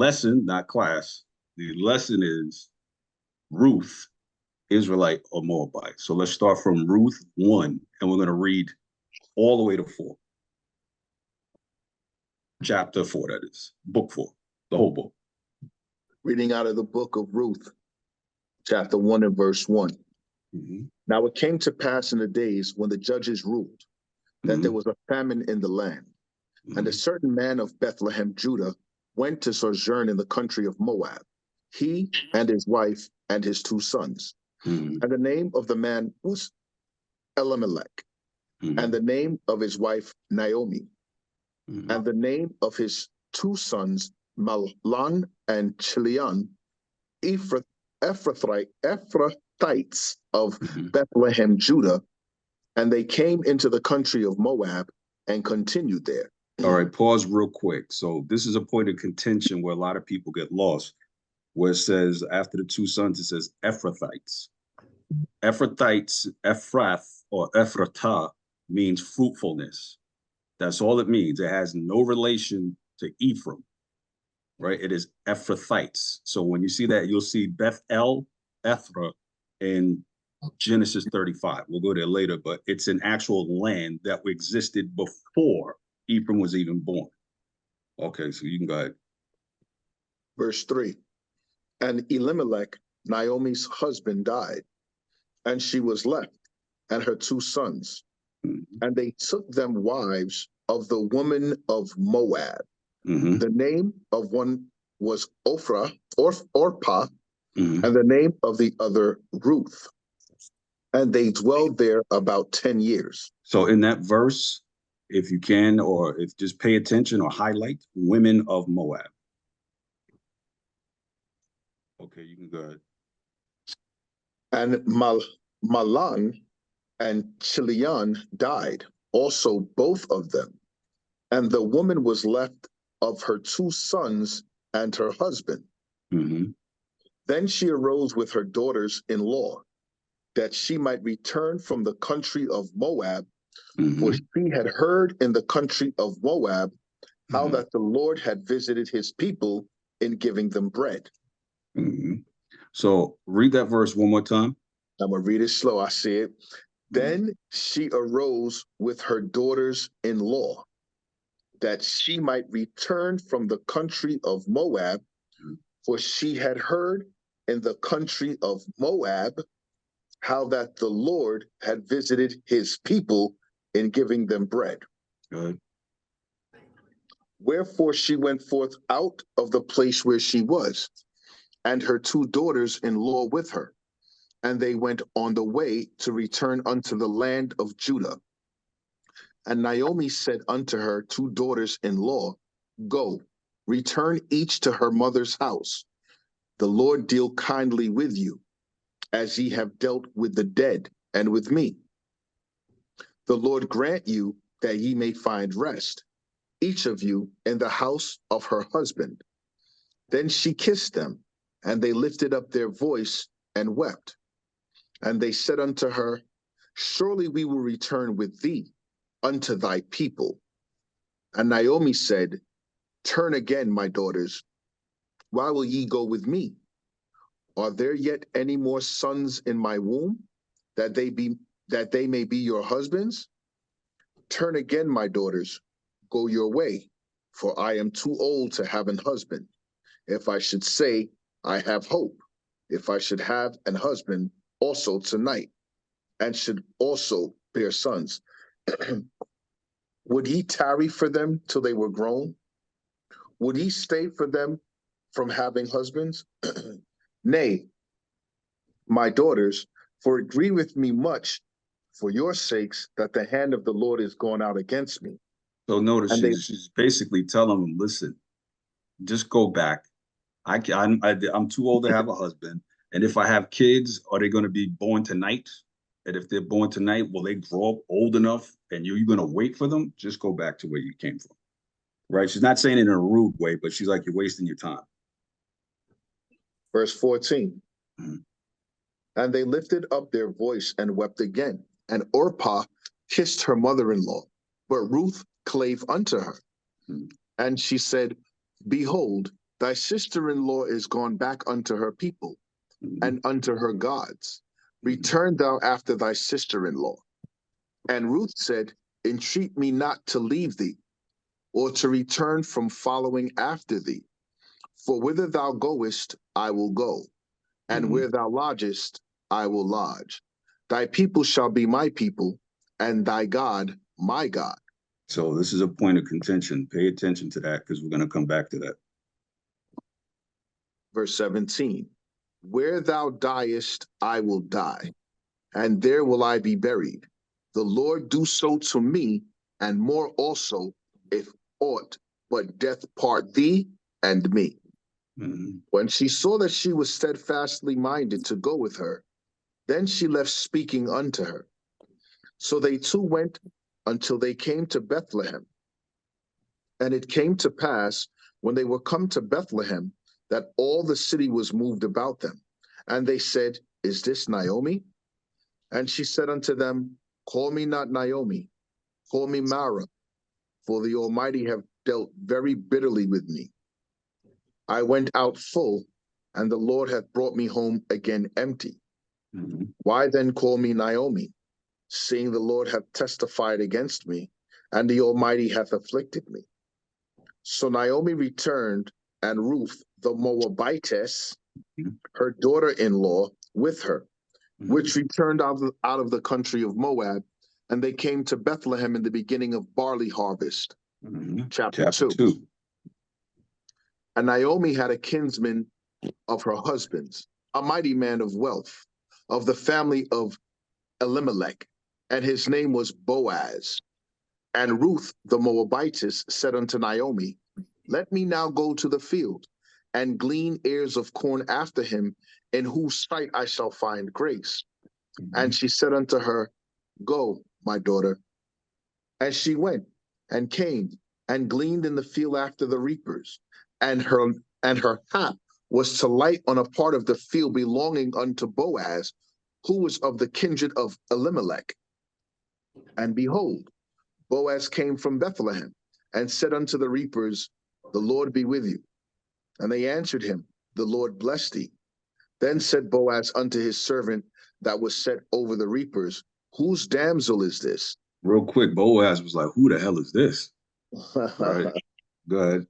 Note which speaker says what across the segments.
Speaker 1: lesson, not class, the lesson is Ruth, Israelite or Moabite. So let's start from Ruth 1, and we're going to read all the way to 4. Chapter 4, that is. Book 4, the whole book.
Speaker 2: Reading out of the book of Ruth, chapter 1 and verse 1.
Speaker 1: Mm-hmm.
Speaker 2: Now it came to pass in the days when the judges ruled that
Speaker 1: Mm-hmm.
Speaker 2: there was a famine in the land.
Speaker 1: Mm-hmm.
Speaker 2: And a certain man of Bethlehem, Judah, went to sojourn in the country of Moab, he and his wife and his 2 sons.
Speaker 1: Mm-hmm.
Speaker 2: And the name of the man was Elimelech,
Speaker 1: Mm-hmm.
Speaker 2: and the name of his wife Naomi,
Speaker 1: Mm-hmm.
Speaker 2: and the name of his 2 sons Mahlon and Chilion, Ephrathites of
Speaker 1: Mm-hmm.
Speaker 2: Bethlehem, Judah, and they came into the country of Moab and continued there.
Speaker 1: All right, pause real quick. So this is a point of contention where a lot of people get lost, where it says after the 2 sons, it says Ephrathites. Ephrathites, Ephrath or Ephratah means fruitfulness. That's all it means. It has no relation to Ephraim, right? It is Ephrathites. So when you see that, you'll see Bethel, Ephra in Genesis 35. We'll go there later, but it's an actual land that existed before Ephraim was even born. Okay, so you can go ahead.
Speaker 2: Verse 3. And Elimelech, Naomi's husband, died, and she was left, and her 2 sons.
Speaker 1: Mm-hmm.
Speaker 2: And they took them wives of the woman of Moab.
Speaker 1: Mm-hmm.
Speaker 2: The name of one was Orpah,
Speaker 1: Mm-hmm.
Speaker 2: and the name of the other Ruth. And they dwelled there about 10 years.
Speaker 1: So in that verse, if you can, or if just pay attention or highlight women of Moab. Okay, you can go ahead.
Speaker 2: And Mahlon and Chilion died, also both of them. And the woman was left of her 2 sons and her husband.
Speaker 1: Mm-hmm.
Speaker 2: Then she arose with her daughters-in-law, that she might return from the country of Moab,
Speaker 1: Mm-hmm.
Speaker 2: for she had heard in the country of Moab how
Speaker 1: Mm-hmm.
Speaker 2: that the Lord had visited his people in giving them bread.
Speaker 1: Mm-hmm. So read that verse one more time.
Speaker 2: I'm going to read it slow. I see it.
Speaker 1: Mm-hmm.
Speaker 2: Then she arose with her daughters-in-law, that she might return from the country of Moab, for she had heard in the country of Moab how that the Lord had visited his people in giving them bread.
Speaker 1: Good.
Speaker 2: Wherefore she went forth out of the place where she was, and her 2 daughters-in-law with her, and they went on the way to return unto the land of Judah. And Naomi said unto her 2 daughters-in-law, Go, return each to her mother's house. The Lord deal kindly with you, as ye have dealt with the dead and with me. The Lord grant you that ye may find rest, each of you in the house of her husband. Then she kissed them, and they lifted up their voice and wept. And they said unto her, Surely we will return with thee unto thy people. And Naomi said, Turn again, my daughters. Why will ye go with me? Are there yet any more sons in my womb, that they may be your husbands? Turn again, my daughters, go your way, for I am too old to have an husband. If I should say, I have hope, if I should have an husband also tonight, and should also bear sons, would he tarry for them till they were grown? Would he stay for them from having husbands? Nay, my daughters, for it grieveth me much for your sakes that the hand of the Lord is gone out against me.
Speaker 1: So notice
Speaker 2: And
Speaker 1: she's basically telling them, listen, just go back. I'm too old to have a husband. And if I have kids, are they going to be born tonight? And if they're born tonight, will they grow up old enough and you're going to wait for them? Just go back to where you came from. Right? She's not saying it in a rude way, but she's like, you're wasting your time.
Speaker 2: Verse 14.
Speaker 1: Mm-hmm.
Speaker 2: And they lifted up their voice and wept again. And Orpah kissed her mother-in-law, but Ruth clave unto her.
Speaker 1: Mm-hmm.
Speaker 2: And she said, Behold, Thy sister-in-law is gone back unto her people and unto her gods. Return thou after thy sister-in-law. And Ruth said, Entreat me not to leave thee, or to return from following after thee. For whither thou goest, I will go, and where thou lodgest, I will lodge. Thy people shall be my people, and thy God my God.
Speaker 1: So this is a point of contention. Pay attention to that because we're going to come back to that.
Speaker 2: Verse 17, Where thou diest, I will die, and there will I be buried. The Lord do so to me, and more also, if aught but death part thee and me. When she saw that she was steadfastly minded to go with her, then she left speaking unto her. So they two went until they came to Bethlehem. And it came to pass, when they were come to Bethlehem, that all the city was moved about them. And they said, Is this Naomi? And she said unto them, Call me not Naomi, call me Mara, for the Almighty have dealt very bitterly with me. I went out full, and the Lord hath brought me home again empty. Why then call me Naomi, seeing the Lord hath testified against me, and the Almighty hath afflicted me? So Naomi returned, and Ruth the Moabitess, her daughter-in-law, with her, which returned out of the country of Moab, and they came to Bethlehem in the beginning of barley harvest. Chapter 2. And Naomi had a kinsman of her husband's, a mighty man of wealth, of the family of Elimelech, and his name was Boaz. And Ruth the Moabitess said unto Naomi, Let me now go to the field, and glean ears of corn after him, in whose sight I shall find grace. And she said unto her, Go, my daughter. And she went, and came, and gleaned in the field after the reapers. And her hap was to light on a part of the field belonging unto Boaz, who was of the kindred of Elimelech. And behold, Boaz came from Bethlehem, and said unto the reapers, The Lord be with you. And they answered him, The Lord bless thee. Then said Boaz unto his servant that was set over the reapers, Whose damsel is this?
Speaker 1: Real quick, Boaz was like, who the hell is this? All right, go ahead.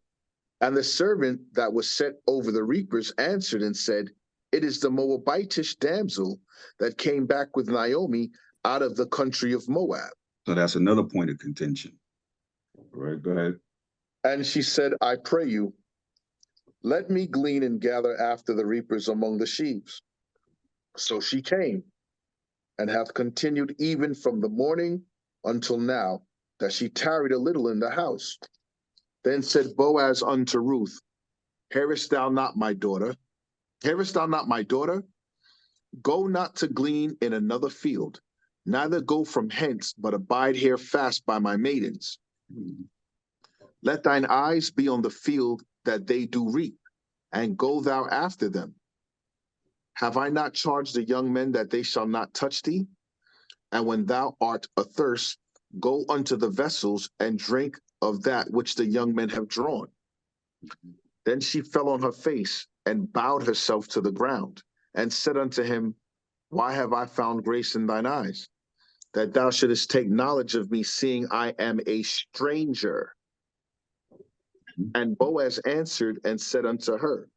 Speaker 2: And the servant that was set over the reapers answered and said, It is the Moabitish damsel that came back with Naomi out of the country of Moab.
Speaker 1: So that's another point of contention. All right, go ahead.
Speaker 2: And she said, I pray you, let me glean and gather after the reapers among the sheaves. So she came, and hath continued even from the morning until now, that she tarried a little in the house. Then said Boaz unto Ruth, Hearest thou not my daughter? Hearest thou not my daughter? Go not to glean in another field, neither go from hence, but abide here fast by my maidens. Let thine eyes be on the field that they do reap, and go thou after them. Have I not charged the young men that they shall not touch thee? And when thou art athirst, go unto the vessels and drink of that which the young men have drawn. Then she fell on her face and bowed herself to the ground, and said unto him, Why have I found grace in thine eyes, that thou shouldest take knowledge of me, seeing I am a stranger? And Boaz answered and said unto her,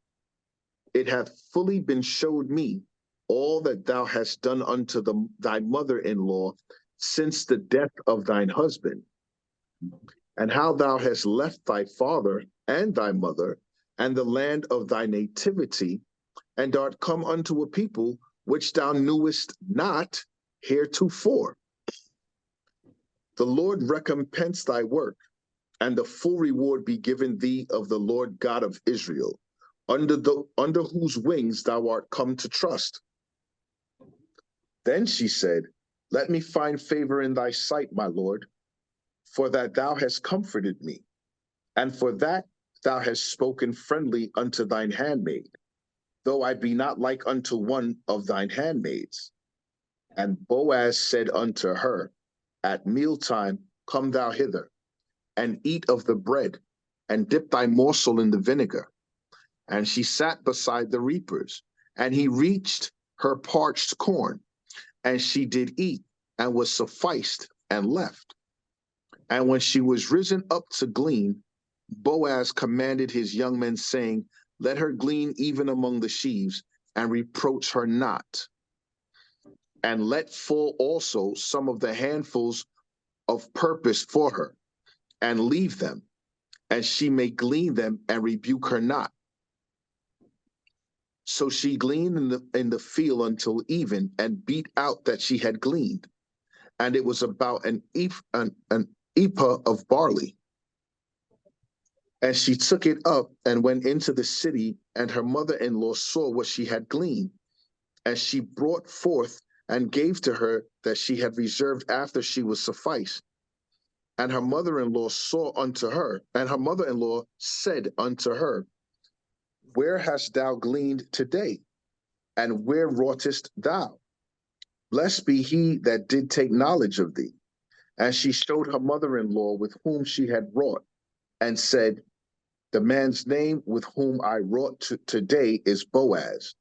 Speaker 2: It hath fully been showed me all that thou hast done unto thy mother-in-law since the death of thine husband, and how thou hast left thy father and thy mother and the land of thy nativity, and art come unto a people which thou knewest not heretofore. The Lord recompense thy work, and the full reward be given thee of the Lord God of Israel, under whose wings thou art come to trust. Then she said, Let me find favor in thy sight, my Lord, for that thou hast comforted me, and for that thou hast spoken friendly unto thine handmaid, though I be not like unto one of thine handmaids. And Boaz said unto her, At mealtime come thou hither, and eat of the bread, and dip thy morsel in the vinegar, And she sat beside the reapers, and he reached her parched corn, and she did eat, and was sufficed, and left. And when she was risen up to glean, Boaz commanded his young men, saying, let her glean even among the sheaves, and reproach her not. And let fall also some of the handfuls of purpose for her, and leave them, and she may glean them, and rebuke her not. So she gleaned in the field until even, and beat out that she had gleaned. And it was about an ephah of barley. And she took it up and went into the city, and her mother-in-law saw what she had gleaned. And she brought forth and gave to her that she had reserved after she was sufficed. And her mother-in-law said unto her, where hast thou gleaned today? And where wroughtest thou? Blessed be he that did take knowledge of thee. And she showed her mother-in-law with whom she had wrought, and said, the man's name with whom I wrought today is Boaz.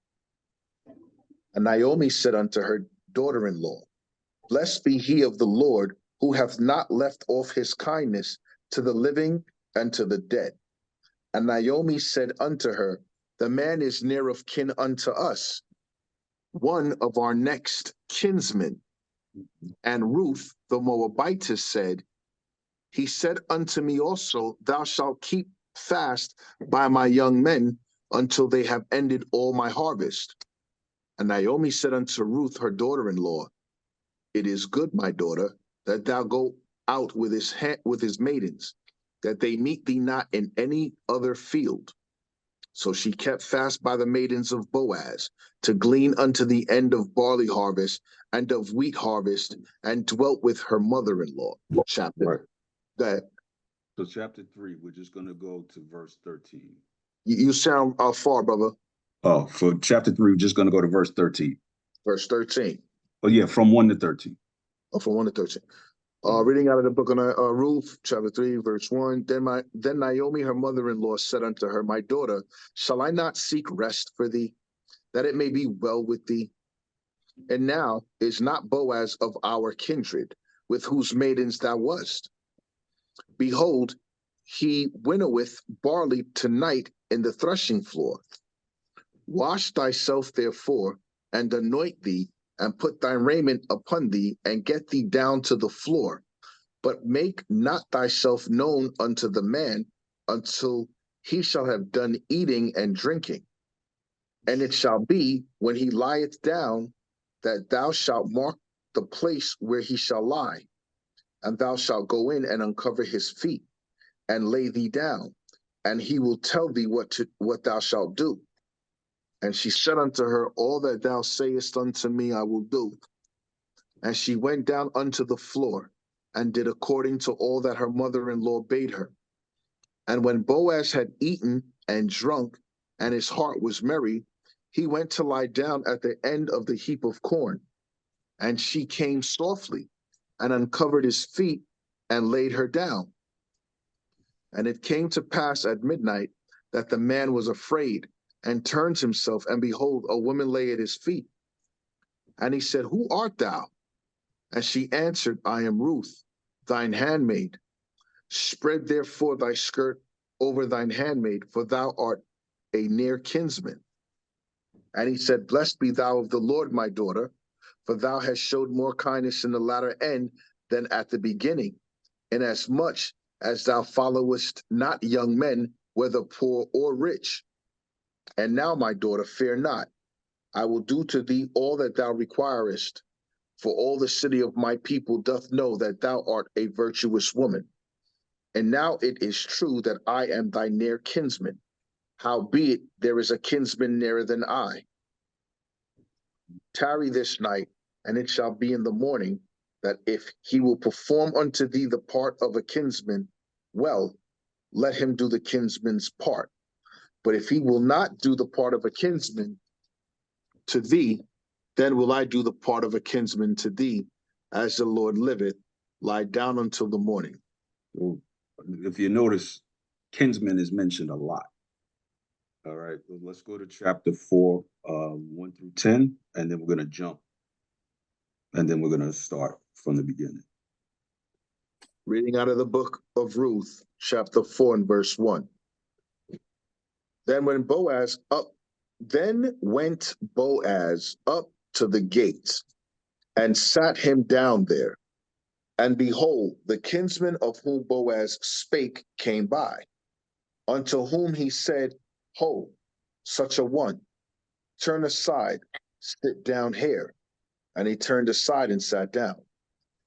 Speaker 2: And Naomi said unto her daughter-in-law, blessed be he of the Lord, who hath not left off his kindness to the living and to the dead. And Naomi said unto her, the man is near of kin unto us, one of our next kinsmen. And Ruth the Moabitess said, he said unto me also, thou shalt keep fast by my young men until they have ended all my harvest. And Naomi said unto Ruth her daughter-in-law, it is good, my daughter, that thou go out with his maidens, that they meet thee not in any other field. So she kept fast by the maidens of Boaz, to glean unto the end of barley harvest and of wheat harvest, and dwelt with her mother-in-law. Chapter.
Speaker 1: Right.
Speaker 2: Go ahead.
Speaker 1: So chapter 3, we're just going to go to verse 13.
Speaker 2: You sound far, brother.
Speaker 1: Oh, for chapter 3, we're just going to go to verse 13.
Speaker 2: Verse 13.
Speaker 1: Oh, yeah, from 1 to 13.
Speaker 2: Oh, from 1 to 13. Reading out of the book of Ruth, chapter 3, verse 1. Then Naomi, her mother-in-law, said unto her, my daughter, shall I not seek rest for thee, that it may be well with thee? And now is not Boaz of our kindred, with whose maidens thou wast? Behold, he winnoweth barley tonight in the threshing floor. Wash thyself therefore, and anoint thee, and put thy raiment upon thee, and get thee down to the floor. But make not thyself known unto the man until he shall have done eating and drinking. And it shall be, when he lieth down, that thou shalt mark the place where he shall lie, and thou shalt go in and uncover his feet, and lay thee down, and he will tell thee what thou shalt do. And she said unto her, all that thou sayest unto me I will do. And she went down unto the floor, and did according to all that her mother-in-law bade her. And when Boaz had eaten and drunk, and his heart was merry, he went to lie down at the end of the heap of corn. And she came softly, and uncovered his feet, and laid her down. And it came to pass at midnight that the man was afraid, and turned himself, and behold, a woman lay at his feet. And he said, who art thou? And she answered, I am Ruth, thine handmaid. Spread therefore thy skirt over thine handmaid, for thou art a near kinsman. And he said, blessed be thou of the Lord, my daughter, for thou hast showed more kindness in the latter end than at the beginning, inasmuch as thou followest not young men, whether poor or rich. And now, my daughter, fear not. I will do to thee all that thou requirest, for all the city of my people doth know that thou art a virtuous woman. And now it is true that I am thy near kinsman. Howbeit there is a kinsman nearer than I. Tarry this night, and it shall be in the morning, that if he will perform unto thee the part of a kinsman, well, let him do the kinsman's part. But if he will not do the part of a kinsman to thee, then will I do the part of a kinsman to thee, as the Lord liveth. Lie down until the morning.
Speaker 1: So if you notice, kinsman is mentioned a lot. All right, well, let's go to chapter 4, 1 through 10, and then we're going to jump, and then we're going to start from the beginning.
Speaker 2: Reading out of the book of Ruth, chapter 4 and verse 1. Then went Boaz up to the gate and sat him down there. And behold, the kinsman of whom Boaz spake came by, unto whom he said, Ho, such a one, turn aside, sit down here. And he turned aside and sat down.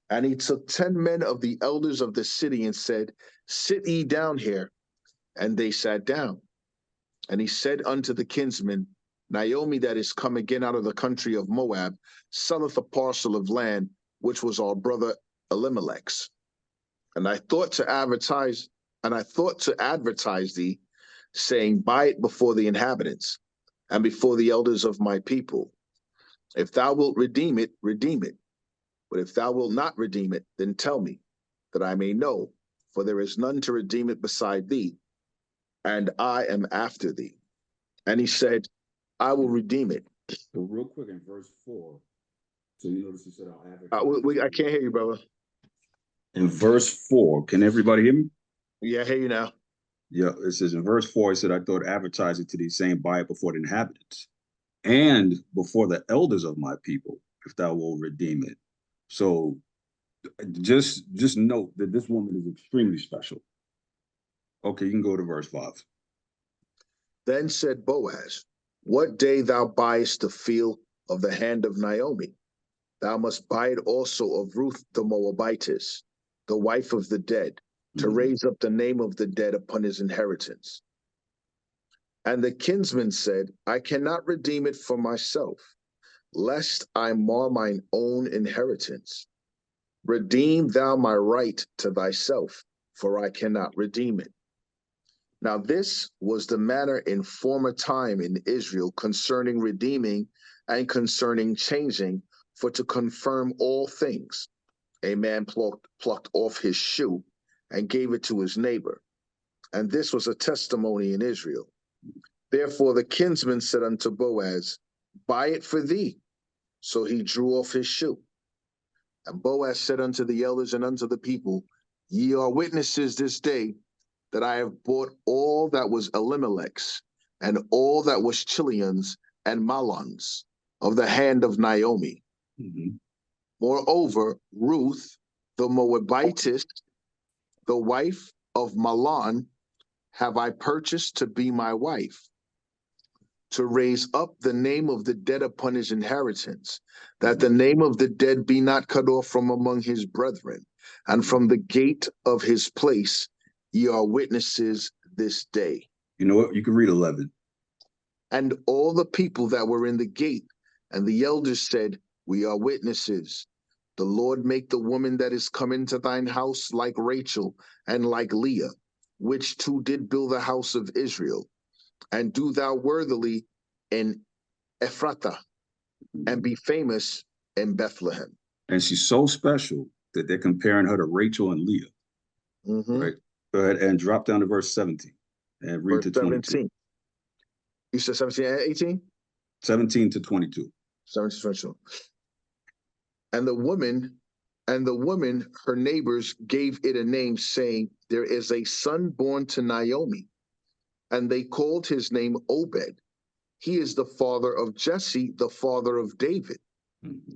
Speaker 2: And he took 10 men of the elders of the city and said, Sit ye down here. And they sat down. And he said unto the kinsman, Naomi, that is come again out of the country of Moab, selleth a parcel of land which was our brother Elimelech's. And I thought to advertise thee, saying, Buy it before the inhabitants and before the elders of my people. If thou wilt redeem it, redeem it. But if thou wilt not redeem it, then tell me, that I may know, for there is none to redeem it beside thee, and I am after thee. And he said, I will redeem it.
Speaker 1: So real quick in verse 4, so you notice he said, I'll advertise.
Speaker 2: I can't hear you, brother.
Speaker 1: In verse 4, can everybody hear me?
Speaker 2: Yeah, I hear you now.
Speaker 1: Yeah, it says in verse 4, he said, I thought advertise it to thee, saying, Buy it before the inhabitants and before the elders of my people, if thou will redeem it. So just note that this woman is extremely special. Okay, you can go to verse 5.
Speaker 2: Then said Boaz, What day thou buyest the field of the hand of Naomi, thou must buy it also of Ruth the Moabitess, the wife of the dead, to raise up the name of the dead upon his inheritance. And the kinsman said, I cannot redeem it for myself, lest I mar mine own inheritance. Redeem thou my right to thyself, for I cannot redeem it. Now this was the manner in former time in Israel concerning redeeming and concerning changing, for to confirm all things. A man plucked off his shoe and gave it to his neighbor. And this was a testimony in Israel. Therefore the kinsman said unto Boaz, Buy it for thee. So he drew off his shoe. And Boaz said unto the elders and unto the people, Ye are witnesses this day that I have bought all that was Elimelech's, and all that was Chilion's and Mahlon's, of the hand of Naomi. Moreover, Ruth, the Moabitess, the wife of Mahlon, have I purchased to be my wife, to raise up the name of the dead upon his inheritance, that the name of the dead be not cut off from among his brethren, and from the gate of his place ye are witnesses this day.
Speaker 1: You know what? You can read 11.
Speaker 2: And all the people that were in the gate and the elders said, We are witnesses. The Lord make the woman that is come into thine house like Rachel and like Leah, which two did build the house of Israel. And do thou worthily in Ephrathah, and be famous in Bethlehem.
Speaker 1: And she's so special that they're comparing her to Rachel and Leah. Right? Go ahead and drop down to verse 17 and read
Speaker 2: Verse
Speaker 1: to 22.
Speaker 2: 17. You said 17 and 18?
Speaker 1: 17 to 22.
Speaker 2: 17 to 22. And the woman, her neighbors, gave it a name, saying, There is a son born to Naomi. And they called his name Obed. He is the father of Jesse, the father of David.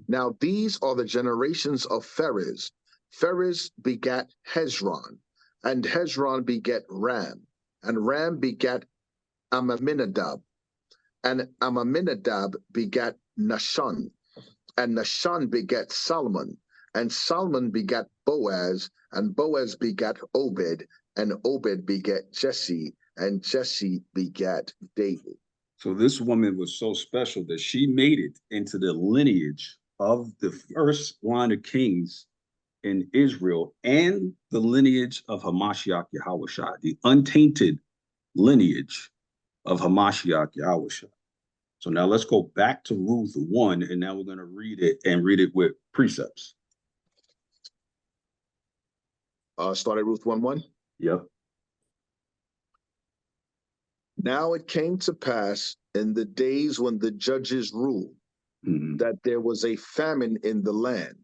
Speaker 2: Now these are the generations of Pharez. Pharez begat Hezron, and Hezron begat Ram, and Ram begat Amminadab, and Amminadab begat Nahshon, and Nahshon begat Salmon, and Salmon begat Boaz, and Boaz begat Obed, and Obed begat Jesse, and Jesse begat David.
Speaker 1: So this woman was so special that she made it into the lineage of the first line of kings in Israel and the lineage of Hamashiach Yahawashi, the untainted lineage of Hamashiach Yahawashi. So now let's go back to Ruth 1, and now we're going to read it with precepts.
Speaker 2: Start at Ruth 1:1?
Speaker 1: Yep.
Speaker 2: Now it came to pass in the days when the judges ruled
Speaker 1: Mm-hmm.
Speaker 2: that there was a famine in the land,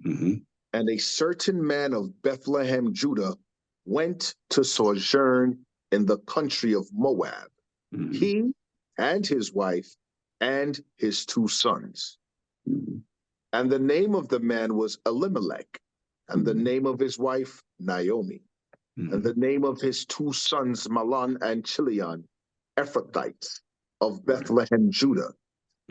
Speaker 1: Mm-hmm.
Speaker 2: and a certain man of Bethlehem, Judah, went to sojourn in the country of Moab,
Speaker 1: Mm-hmm.
Speaker 2: he and his wife and his two sons.
Speaker 1: Mm-hmm.
Speaker 2: And the name of the man was Elimelech, and the name of his wife Naomi, and the name of his two sons Mahlon and Chilion, Ephrathites of
Speaker 1: Right.
Speaker 2: Bethlehem, Judah.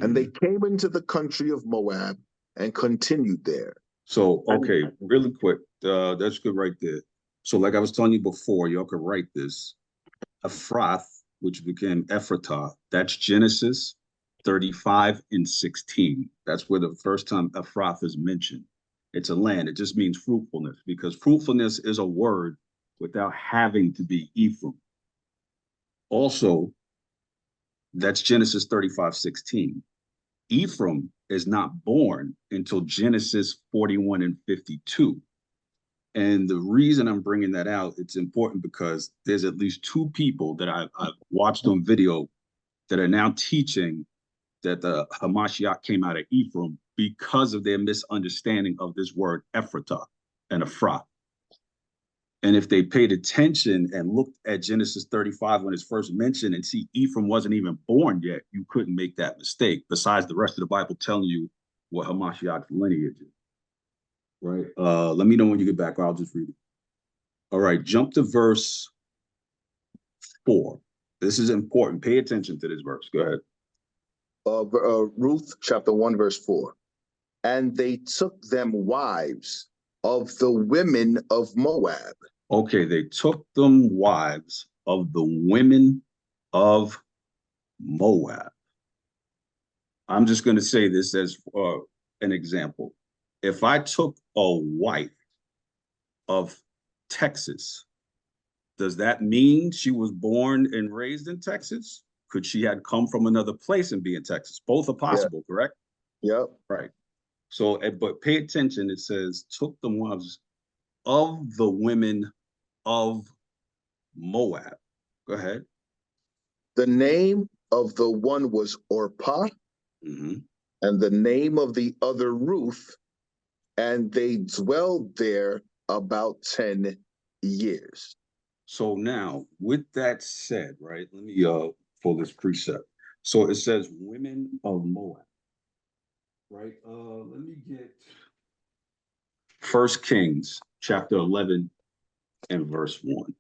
Speaker 2: And they
Speaker 1: Mm-hmm.
Speaker 2: came into the country of Moab and continued there.
Speaker 1: So,
Speaker 2: And
Speaker 1: okay, really quick. That's good right there. So, like I was telling you before, y'all could write this. Ephrath, which became Ephratah, that's Genesis 35 and 16. That's where the first time Ephrath is mentioned. It's a land. It just means fruitfulness because fruitfulness is a word without having to be Ephraim. Also, that's Genesis 35:16. Ephraim is not born until Genesis 41 and 52. And the reason I'm bringing that out, it's important because there's at least two people that I've watched on video that are now teaching that the Hamashiach came out of Ephraim because of their misunderstanding of this word Ephratah and Ephrath. And if they paid attention and looked at Genesis 35 when it's first mentioned and see Ephraim wasn't even born yet, you couldn't make that mistake, besides the rest of the Bible telling you what Hamashiach's lineage is. Right? Let me know when you get back, or I'll just read it. All right, jump to verse 4. This is important. Pay attention to this verse. Go ahead.
Speaker 2: Ruth chapter 1, verse 4. And they took them wives of the women of Moab.
Speaker 1: Okay, they took them wives of the women of Moab. I'm just going to say this as an example. If I took a wife of Texas, does that mean she was born and raised in Texas? Could she had come from another place and be in Texas? Both are
Speaker 2: Yeah.
Speaker 1: possible, correct?
Speaker 2: Yep.
Speaker 1: Right. So, but pay attention. It says, took the wives of the women of Moab. Go ahead.
Speaker 2: The name of the one was Orpah,
Speaker 1: Mm-hmm.
Speaker 2: and the name of the other Ruth, and they dwelled there about 10 years.
Speaker 1: So now, with that said, right, let me pull this precept. So it says women of Moab, right? Let me get First Kings chapter 11 and verse 1.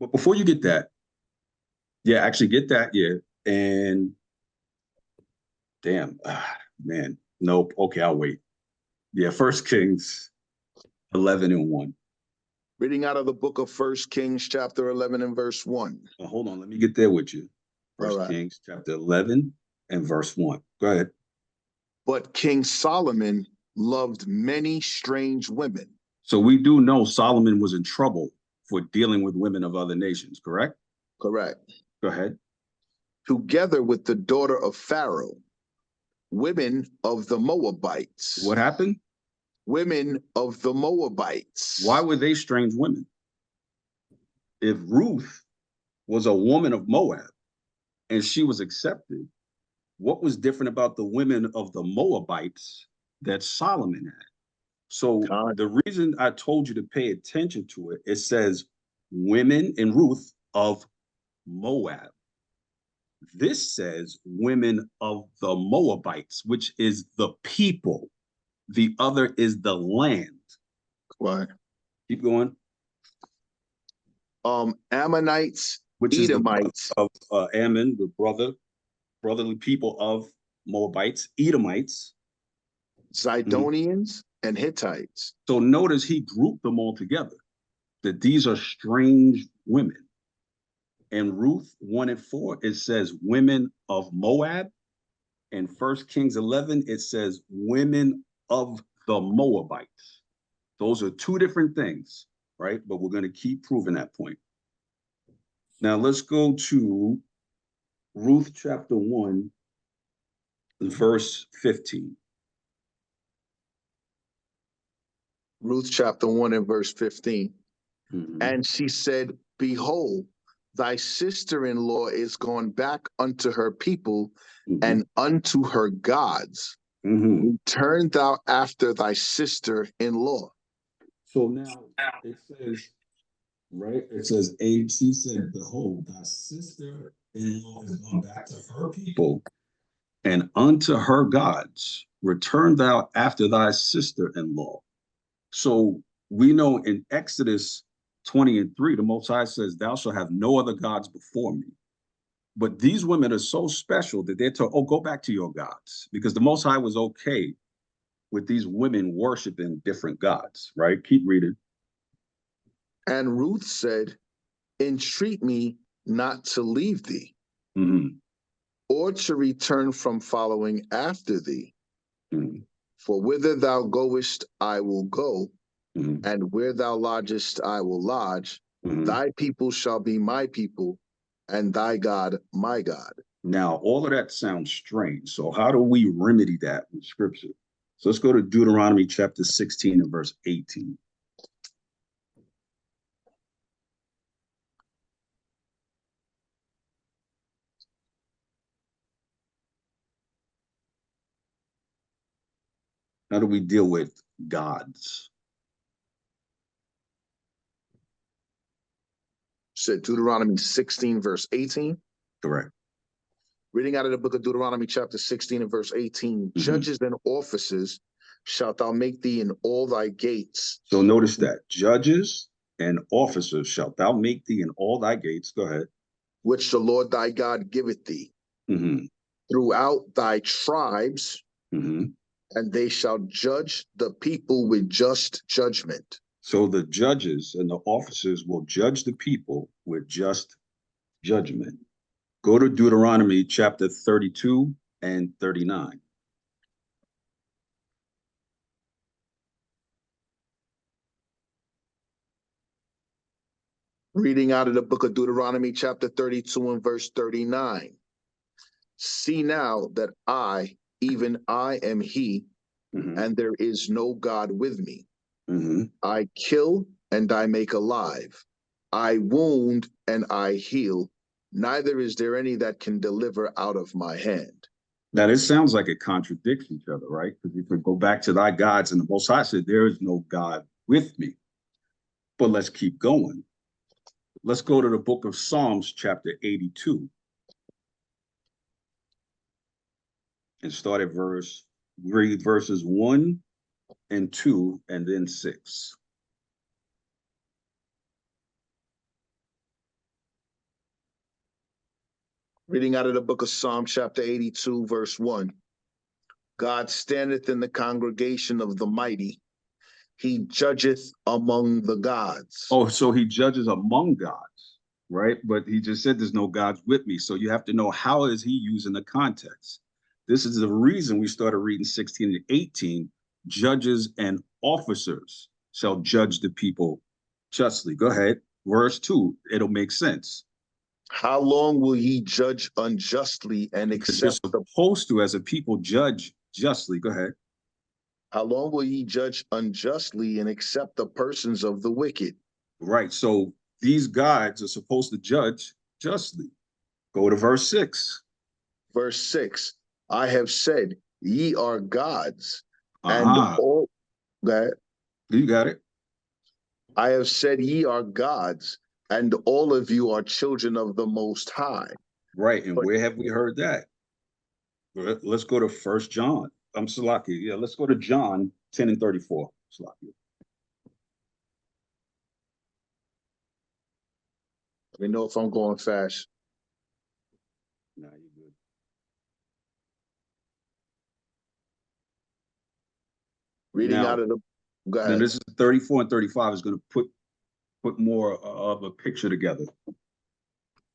Speaker 1: But before you get that, yeah, actually get that, yeah. And damn, man, nope. Okay, I'll wait. Yeah, First Kings 11 and 1.
Speaker 2: Reading out of the book of First Kings, chapter 11 and verse 1.
Speaker 1: Hold on, let me get there with you.
Speaker 2: All
Speaker 1: First
Speaker 2: right.
Speaker 1: Kings chapter 11 and verse 1. Go ahead.
Speaker 2: But King Solomon loved many strange women.
Speaker 1: So we do know Solomon was in trouble for dealing with women of other nations, correct?
Speaker 2: Correct.
Speaker 1: Go ahead.
Speaker 2: Together with the daughter of Pharaoh, women of the Moabites.
Speaker 1: What happened?
Speaker 2: Women of the Moabites.
Speaker 1: Why were they strange women? If Ruth was a woman of Moab and she was accepted, what was different about the women of the Moabites that Solomon had? So the reason I told you to pay attention to it, it says women in Ruth of Moab. This says women of the Moabites, which is the people. The other is the land.
Speaker 2: Right.
Speaker 1: Keep going.
Speaker 2: Ammonites,
Speaker 1: Which
Speaker 2: Edomites,
Speaker 1: is the of Ammon, the brotherly people of Moabites, Edomites,
Speaker 2: Zidonians, and Hittites.
Speaker 1: So notice he grouped them all together, that these are strange women. In Ruth 1 and 4, it says women of Moab. In 1 Kings 11, it says women of the Moabites. Those are two different things, right? But we're going to keep proving that point. Now let's go to Ruth chapter 1, verse 15.
Speaker 2: Ruth chapter 1 and verse 15.
Speaker 1: Mm-hmm.
Speaker 2: And she said, behold, thy sister-in-law is gone back unto her people
Speaker 1: Mhm.
Speaker 2: and unto her gods.
Speaker 1: Mhm.
Speaker 2: Return thou after thy sister-in-law.
Speaker 1: So now it says, right? It says, Abe, she said, behold, thy sister-in-law is gone back to her people and unto her gods. Return thou after thy sister-in-law. So we know in Exodus 20:3, the Most High says, thou shalt have no other gods before me. But these women are so special that they're told, oh, go back to your gods, because the Most High was okay with these women worshiping different gods, right? Keep reading.
Speaker 2: And Ruth said, entreat me not to leave thee,
Speaker 1: Mhm.
Speaker 2: or to return from following after thee.
Speaker 1: Mhm.
Speaker 2: For whither thou goest, I will go,
Speaker 1: Mhm.
Speaker 2: and where thou lodgest, I will lodge.
Speaker 1: Mhm.
Speaker 2: Thy people shall be my people, and thy God my God.
Speaker 1: Now, all of that sounds strange. So how do we remedy that in scripture? So let's go to Deuteronomy chapter 16 and verse 18. How do we deal with gods?
Speaker 2: Said Deuteronomy 16, verse 18.
Speaker 1: Correct.
Speaker 2: Reading out of the book of Deuteronomy, chapter 16 and verse 18. Judges and officers shalt thou make thee in all thy gates.
Speaker 1: So notice that judges and officers shalt thou make thee in all thy gates. Go ahead.
Speaker 2: Which the Lord thy God giveth thee
Speaker 1: Mm-hmm.
Speaker 2: throughout thy tribes,
Speaker 1: Mm-hmm.
Speaker 2: and they shall judge the people with just judgment.
Speaker 1: So the judges and the officers will judge the people with just judgment. Go to Deuteronomy chapter 32 and 39.
Speaker 2: Reading out of the book of Deuteronomy, chapter 32 and verse 39. See now that I, even I am he,
Speaker 1: Mm-hmm.
Speaker 2: and there is no God with me.
Speaker 1: Mm-hmm.
Speaker 2: I kill and I make alive. I wound and I heal. Neither is there any that can deliver out of my hand.
Speaker 1: Now, this sounds like it contradicts each other, right? Because you could go back to thy gods, and the Most High said, there is no God with me. But let's keep going. Let's go to the book of Psalms, chapter 82, and start at read verses 1 and 2, and then 6.
Speaker 2: Reading out of the book of Psalm, chapter 82, verse 1. God standeth in the congregation of the mighty. He judgeth among the gods.
Speaker 1: Oh, so he judges among gods, right? But he just said there's no gods with me. So you have to know, how is he using the context? This is the reason we started reading 16 and 18. Judges and officers shall judge the people justly. Go ahead. Verse 2, it'll make sense.
Speaker 2: How long will ye judge unjustly and
Speaker 1: Because you're
Speaker 2: accept the
Speaker 1: supposed to, as a people, judge justly. Go ahead.
Speaker 2: how long will ye judge unjustly and accept the persons of the wicked?
Speaker 1: Right. So these gods are supposed to judge justly. Go to verse 6.
Speaker 2: Verse 6. I have said, ye are gods, and
Speaker 1: Uh-huh.
Speaker 2: all that
Speaker 1: You got it.
Speaker 2: I have said, ye are gods, and all of you are children of the Most High.
Speaker 1: Right. And
Speaker 2: But
Speaker 1: where have we heard that? Let's go to First John. I'm Salaki. Yeah, let's go to John 10 and 34. Salaki.
Speaker 2: let me know if I'm going fast.
Speaker 1: Nah, you're good.
Speaker 2: Reading out
Speaker 1: Now,
Speaker 2: of the Go
Speaker 1: now
Speaker 2: ahead.
Speaker 1: this is 34 and 35 is going to put more of a picture together.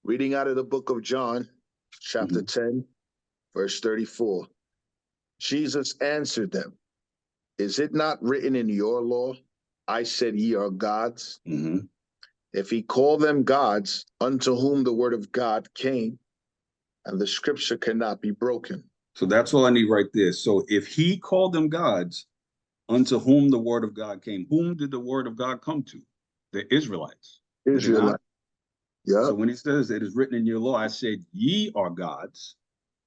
Speaker 2: Reading out of the book of John, chapter
Speaker 1: Mm-hmm.
Speaker 2: 10, verse 34. Jesus answered them, is it not written in your law, I said ye are gods?
Speaker 1: Mm-hmm.
Speaker 2: If he call them gods, unto whom the word of God came, and the scripture cannot be broken.
Speaker 1: So that's all I need right there. So if he called them gods, unto whom the word of God came, whom did the word of God come to? The Israelites. Did it not?
Speaker 2: Israelite. Yeah.
Speaker 1: So when he says it is written in your law, I said, ye are gods,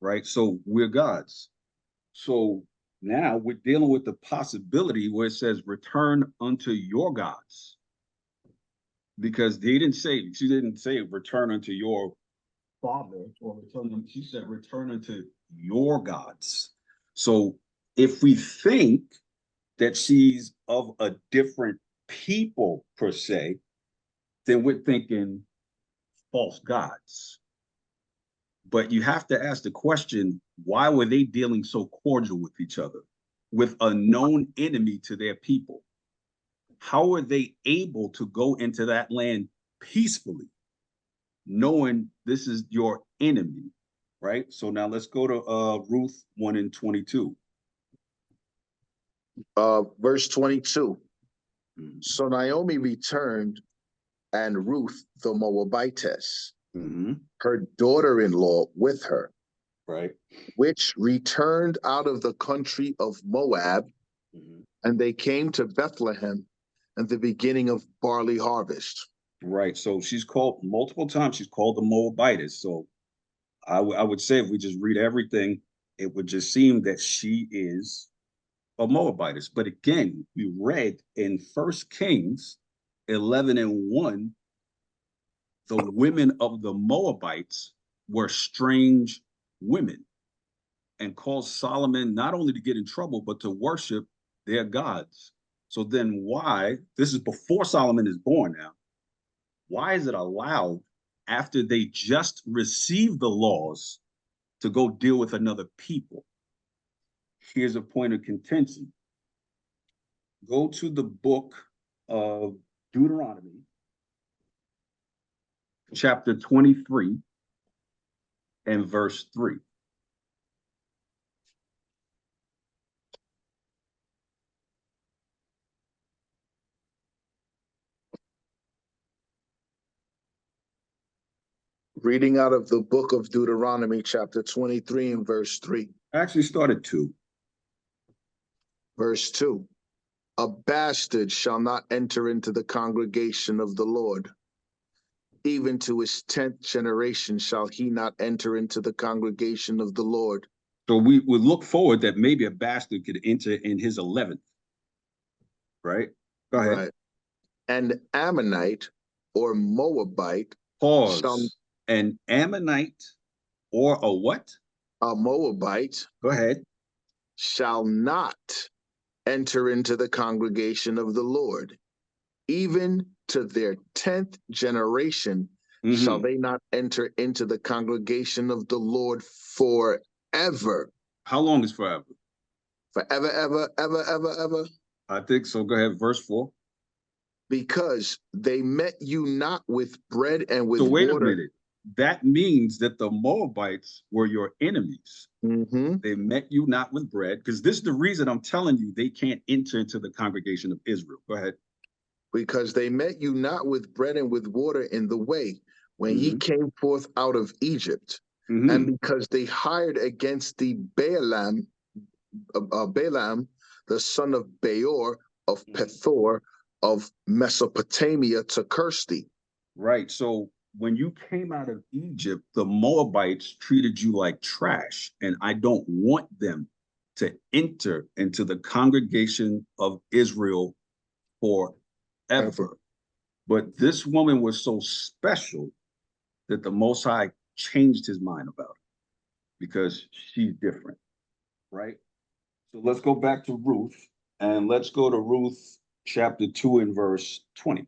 Speaker 1: right? So we're gods. So now we're dealing with the possibility where it says, return unto your gods. Because she didn't say return unto your father or return, she said return unto your gods. So if we think that she's of a different people per se, then we're thinking false gods. But you have to ask the question, why were they dealing so cordial with each other, with a known enemy to their people? How were they able to go into that land peacefully, knowing this is your enemy, right? So now let's go to Ruth 1 and 22.
Speaker 2: Verse 22.
Speaker 1: Mm-hmm.
Speaker 2: So Naomi returned, and Ruth the Moabitess,
Speaker 1: Mm-hmm.
Speaker 2: her daughter-in-law, with her,
Speaker 1: Right.
Speaker 2: which returned out of the country of Moab,
Speaker 1: Mm-hmm.
Speaker 2: and they came to Bethlehem at the beginning of barley harvest.
Speaker 1: Right. So she's called multiple times. She's called the Moabitess. So I would say if we just read everything, it would just seem that she is a Moabitess. But again, we read in First Kings 11 and 1, the women of the Moabites were strange women and caused Solomon not only to get in trouble, but to worship their gods. So then why, this is before Solomon is born now, why is it allowed after they just received the laws to go deal with another people? Here's a point of contention. Go to the book of Deuteronomy, chapter 23 and verse 3.
Speaker 2: Reading out of the book of Deuteronomy, chapter 23 and verse 3.
Speaker 1: I actually started 2.
Speaker 2: Verse 2. A bastard shall not enter into the congregation of the Lord. Even to his 10th generation shall he not enter into the congregation of the Lord.
Speaker 1: So we would look forward that maybe a bastard could enter in his 11th, right? Go ahead.
Speaker 2: Right. An Ammonite or Moabite shall
Speaker 1: Pause. An Ammonite or a what?
Speaker 2: a Moabite
Speaker 1: Go ahead.
Speaker 2: shall not enter into the congregation of the Lord. Even to their 10th generation shall
Speaker 1: Mm-hmm.
Speaker 2: they not enter into the congregation of the Lord forever.
Speaker 1: How long is forever?
Speaker 2: Forever, ever, ever, ever, ever.
Speaker 1: I think so. Go ahead. Verse 4.
Speaker 2: Because they met you not with bread and with
Speaker 1: So wait a
Speaker 2: water.
Speaker 1: minute. That means that the Moabites were your enemies.
Speaker 2: Mm-hmm.
Speaker 1: They met you not with bread, because this is the reason I'm telling you they can't enter into the congregation of Israel. Go ahead.
Speaker 2: Because they met you not with bread and with water in the way when ye
Speaker 1: Mm-hmm.
Speaker 2: came forth out of Egypt.
Speaker 1: Mm-hmm.
Speaker 2: And because they hired against the Balaam, the son of Beor of Pethor of Mesopotamia, to curse thee.
Speaker 1: Right. So when you came out of Egypt, the Moabites treated you like trash, and I don't want them to enter into the congregation of Israel forever. But this woman was so special that the Most High changed his mind about her because she's different, right? So let's go back to Ruth, and let's go to Ruth chapter 2 and verse 20.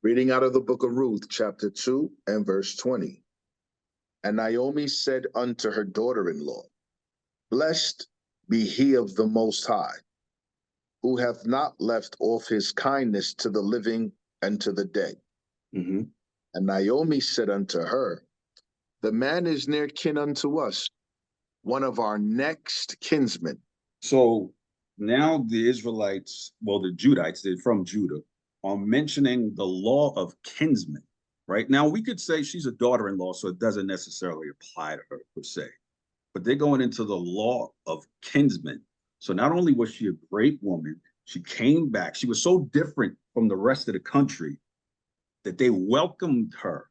Speaker 2: Reading out of the book of Ruth, chapter 2 and verse 20. And Naomi said unto her daughter-in-law, Blessed be he of the Most High, who hath not left off his kindness to the living and to the dead.
Speaker 1: Mm-hmm.
Speaker 2: And Naomi said unto her, The man is near kin unto us, one of our next kinsmen.
Speaker 1: So now the Israelites, well, the Judites, they're from Judah, are mentioning the law of kinsmen, right? Now we could say she's a daughter-in-law, so it doesn't necessarily apply to her per se, but they're going into the law of kinsmen. So not only was she a great woman, She came back. She was so different from the rest of the country that they welcomed her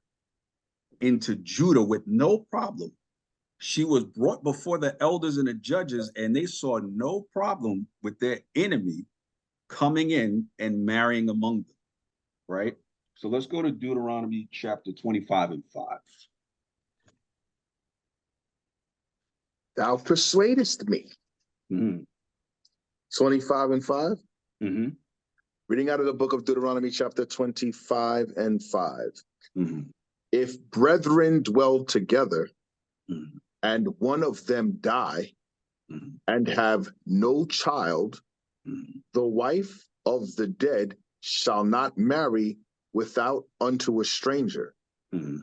Speaker 1: into Judah with no problem. She was brought before the elders and the judges, and they saw no problem with their enemy coming in and marrying among them, right? So let's go to Deuteronomy chapter 25 and 5.
Speaker 2: Thou persuadest me.
Speaker 1: Mm-hmm.
Speaker 2: 25 and 5.
Speaker 1: Mm-hmm.
Speaker 2: Reading out of the book of Deuteronomy, chapter 25 and 5.
Speaker 1: Mm-hmm.
Speaker 2: If brethren dwell together,
Speaker 1: Mm-hmm.
Speaker 2: and one of them die,
Speaker 1: Mm-hmm.
Speaker 2: and have no child,
Speaker 1: Mm-hmm.
Speaker 2: the wife of the dead shall not marry without unto a stranger.
Speaker 1: Mm-hmm.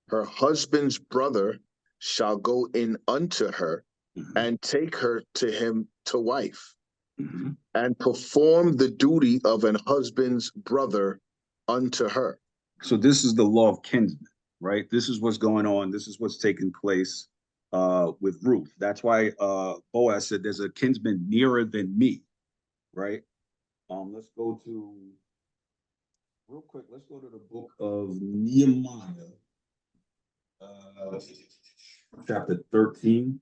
Speaker 2: Her husband's brother shall go in unto her,
Speaker 1: Mm-hmm.
Speaker 2: and take her to him to wife,
Speaker 1: Mm-hmm.
Speaker 2: and perform the duty of an husband's brother unto her.
Speaker 1: So this is the law of kinsmen, right? This is what's going on. This is what's taking place with Ruth. That's why Boaz said there's a kinsman nearer than me, right? Let's go to real quick. Let's go to the book of Nehemiah, chapter 13,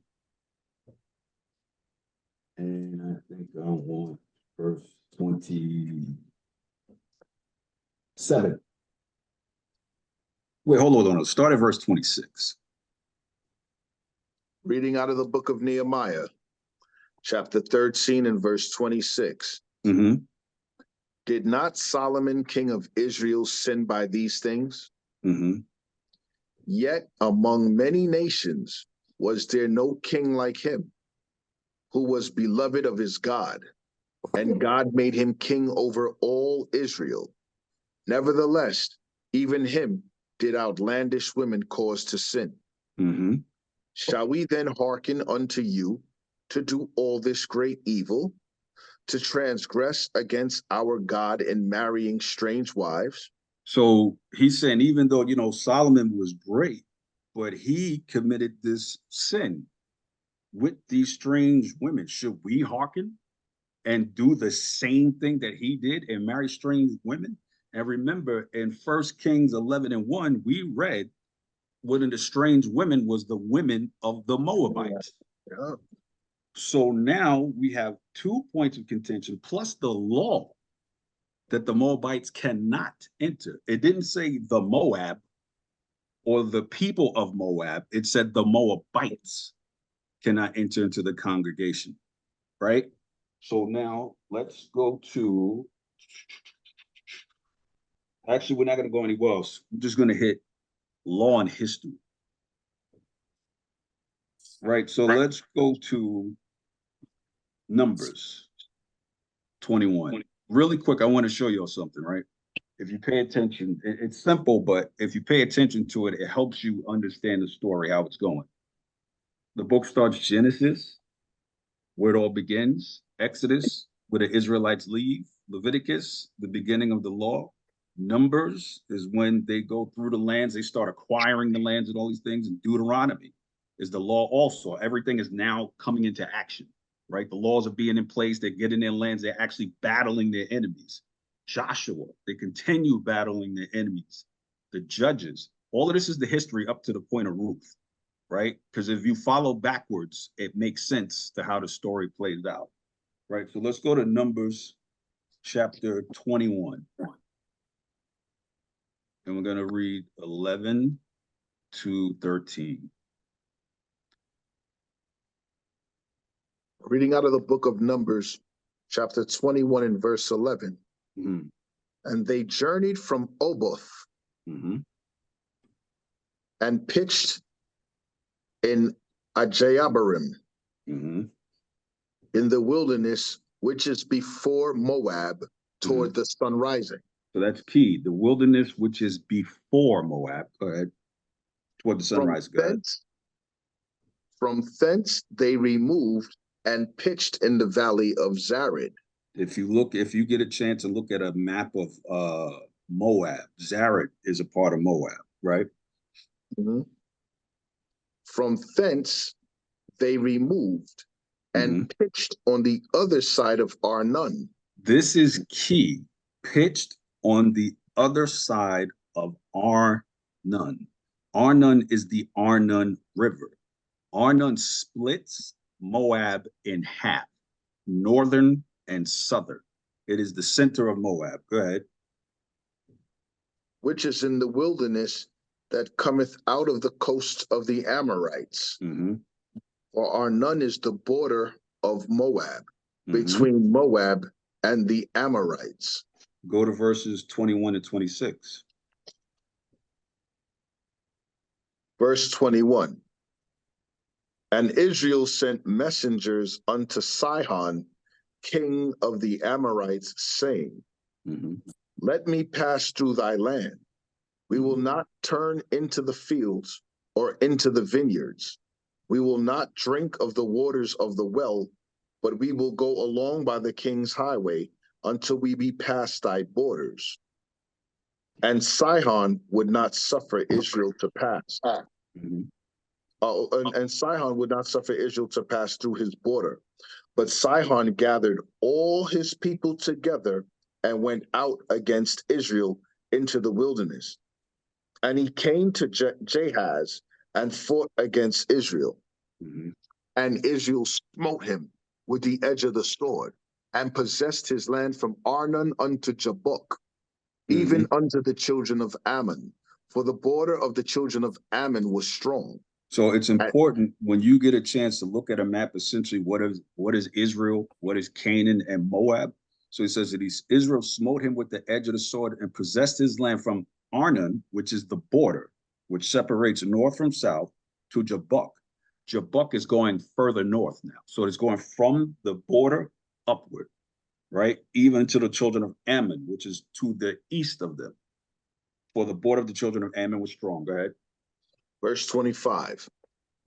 Speaker 1: and I think I want verse 27. Wait, hold on. Start at verse 26.
Speaker 2: Reading out of the book of Nehemiah, chapter 13 and verse 26.
Speaker 1: Mm-hmm.
Speaker 2: Did not Solomon, king of Israel, sin by these things?
Speaker 1: Mm-hmm.
Speaker 2: Yet among many nations was there no king like him, who was beloved of his God, and God made him king over all Israel. Nevertheless, even him did outlandish women cause to sin.
Speaker 1: Mm-hmm.
Speaker 2: Shall we then hearken unto you to do all this great evil, to transgress against our God in marrying strange wives?
Speaker 1: So he's saying, even though, Solomon was great, but he committed this sin with these strange women. Should we hearken and do the same thing that he did and marry strange women? And remember, in 1 Kings 11 and 1, we read one of the strange women was the women of the Moabites.
Speaker 2: Yeah.
Speaker 1: So now we have 2 points of contention plus the law that the Moabites cannot enter. It didn't say the Moab or the people of Moab. It said the Moabites cannot enter into the congregation, right? So now let's go to, actually, we're not going to go anywhere else. We're just going to hit law and history, right? So let's go to Numbers 21. Really quick, I want to show you something, right? If you pay attention, it's simple, but if you pay attention to it, it helps you understand the story, how it's going. The book starts Genesis, where it all begins, Exodus, where the Israelites leave, Leviticus, the beginning of the law. Numbers is when they go through the lands, they start acquiring the lands and all these things. And Deuteronomy is the law also. Everything is now coming into action, right? The laws are being in place, they're getting their lands, they're actually battling their enemies. Joshua, they continue battling their enemies. The judges, all of this is the history up to the point of Ruth, right? Because if you follow backwards, it makes sense to how the story plays out, right? So let's go to Numbers chapter 21. And we're going to read 11 to 13.
Speaker 2: Reading out of the book of Numbers, chapter 21 and verse 11.
Speaker 1: Mm-hmm.
Speaker 2: And they journeyed from Oboth
Speaker 1: Mm-hmm.
Speaker 2: and pitched in Ajayabarim,
Speaker 1: Mm-hmm.
Speaker 2: in the wilderness, which is before Moab, toward
Speaker 1: Mm-hmm.
Speaker 2: the sun rising.
Speaker 1: So that's key. The wilderness, which is before Moab. Go ahead. Toward the
Speaker 2: From
Speaker 1: sunrise. Go ahead.
Speaker 2: From thence they removed and pitched in the valley of Zared.
Speaker 1: If you get a chance and look at a map of Moab, Zared is a part of Moab, right?
Speaker 2: Mm-hmm. From thence they removed and
Speaker 1: Mhm.
Speaker 2: pitched on the other side of Arnon.
Speaker 1: This is key. Pitched on the other side of Arnon. Arnon is the Arnon River. Arnon splits Moab in half, northern and southern. It is the center of Moab. Go ahead.
Speaker 2: Which is in the wilderness that cometh out of the coast of the Amorites.
Speaker 1: Mm-hmm.
Speaker 2: For Arnon is the border of Moab,
Speaker 1: Mm-hmm.
Speaker 2: between Moab and the Amorites.
Speaker 1: Go to verses 21 and 26.
Speaker 2: Verse 21. And Israel sent messengers unto Sihon, king of the Amorites, saying,
Speaker 1: Mm-hmm.
Speaker 2: Let me pass through thy land. We will not turn into the fields or into the vineyards. We will not drink of the waters of the well, but we will go along by the king's highway until we be past thy borders. And Sihon would not suffer Israel to pass.
Speaker 1: Mm-hmm.
Speaker 2: And Sihon would not suffer Israel to pass through his border. But Sihon gathered all his people together and went out against Israel into the wilderness. And he came to Jahaz and fought against Israel.
Speaker 1: Mm-hmm.
Speaker 2: And Israel smote him with the edge of the sword and possessed his land from Arnon unto Jabbok, even unto the children of Ammon. For the border of the children of Ammon was strong.
Speaker 1: So it's important when you get a chance to look at a map, essentially what is Israel, what is Canaan and Moab. So he says that Israel smote him with the edge of the sword and possessed his land from Arnon, which is the border, which separates north from south, to Jabbok. Jabbok is going further north now. So it's going from the border upward, right? Even to the children of Ammon, which is to the east of them. For the border of the children of Ammon was strong. Go ahead.
Speaker 2: Verse 25.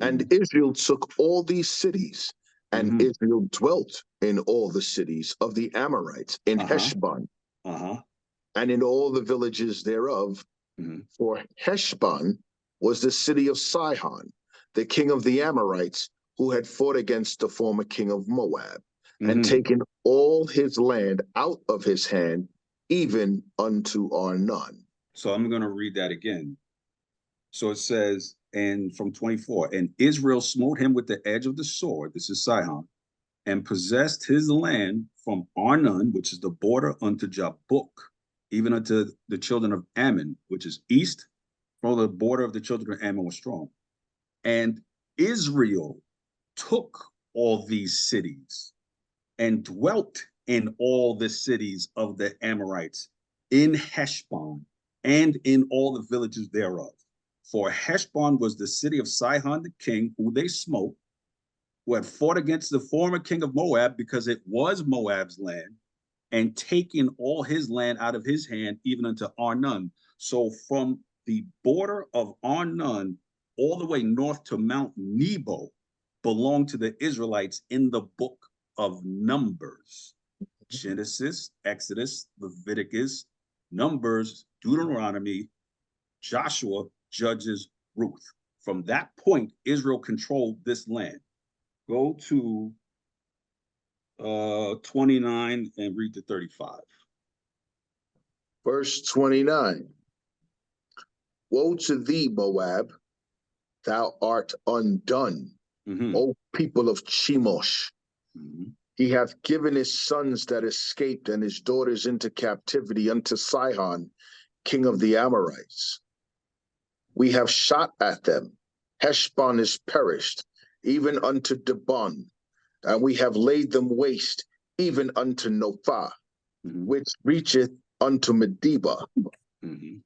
Speaker 2: And Israel took all these cities, and Israel dwelt in all the cities of the Amorites, in Heshbon, and in all the villages thereof. For Heshbon was the city of Sihon, the king of the Amorites, who had fought against the former king of Moab, and taken all his land out of his hand, even unto Arnon.
Speaker 1: So I'm going to read that again. So it says, and from 24, and Israel smote him with the edge of the sword, this is Sihon, and possessed his land from Arnon, which is the border, unto Jabbok, even unto the children of Ammon, which is east, for the border of the children of Ammon was strong. And Israel took all these cities and dwelt in all the cities of the Amorites, in Heshbon, and in all the villages thereof. For Heshbon was the city of Sihon the king, who they smote, who had fought against the former king of Moab, because it was Moab's land, and taken all his land out of his hand, even unto Arnon. So from the border of Arnon all the way north to Mount Nebo belonged to the Israelites in the book of Numbers. Genesis, Exodus, Leviticus, Numbers, Deuteronomy, Joshua, Judges, Ruth. From that point, Israel controlled this land. Go to 29 and read to 35.
Speaker 2: Verse 29. Woe to thee, Moab, thou art undone, O people of Chemosh. He hath given his sons that escaped and his daughters into captivity unto Sihon, king of the Amorites. We have shot at them. Heshbon is perished, even unto Dibon, and we have laid them waste, even unto Nophah, which reacheth unto Medeba.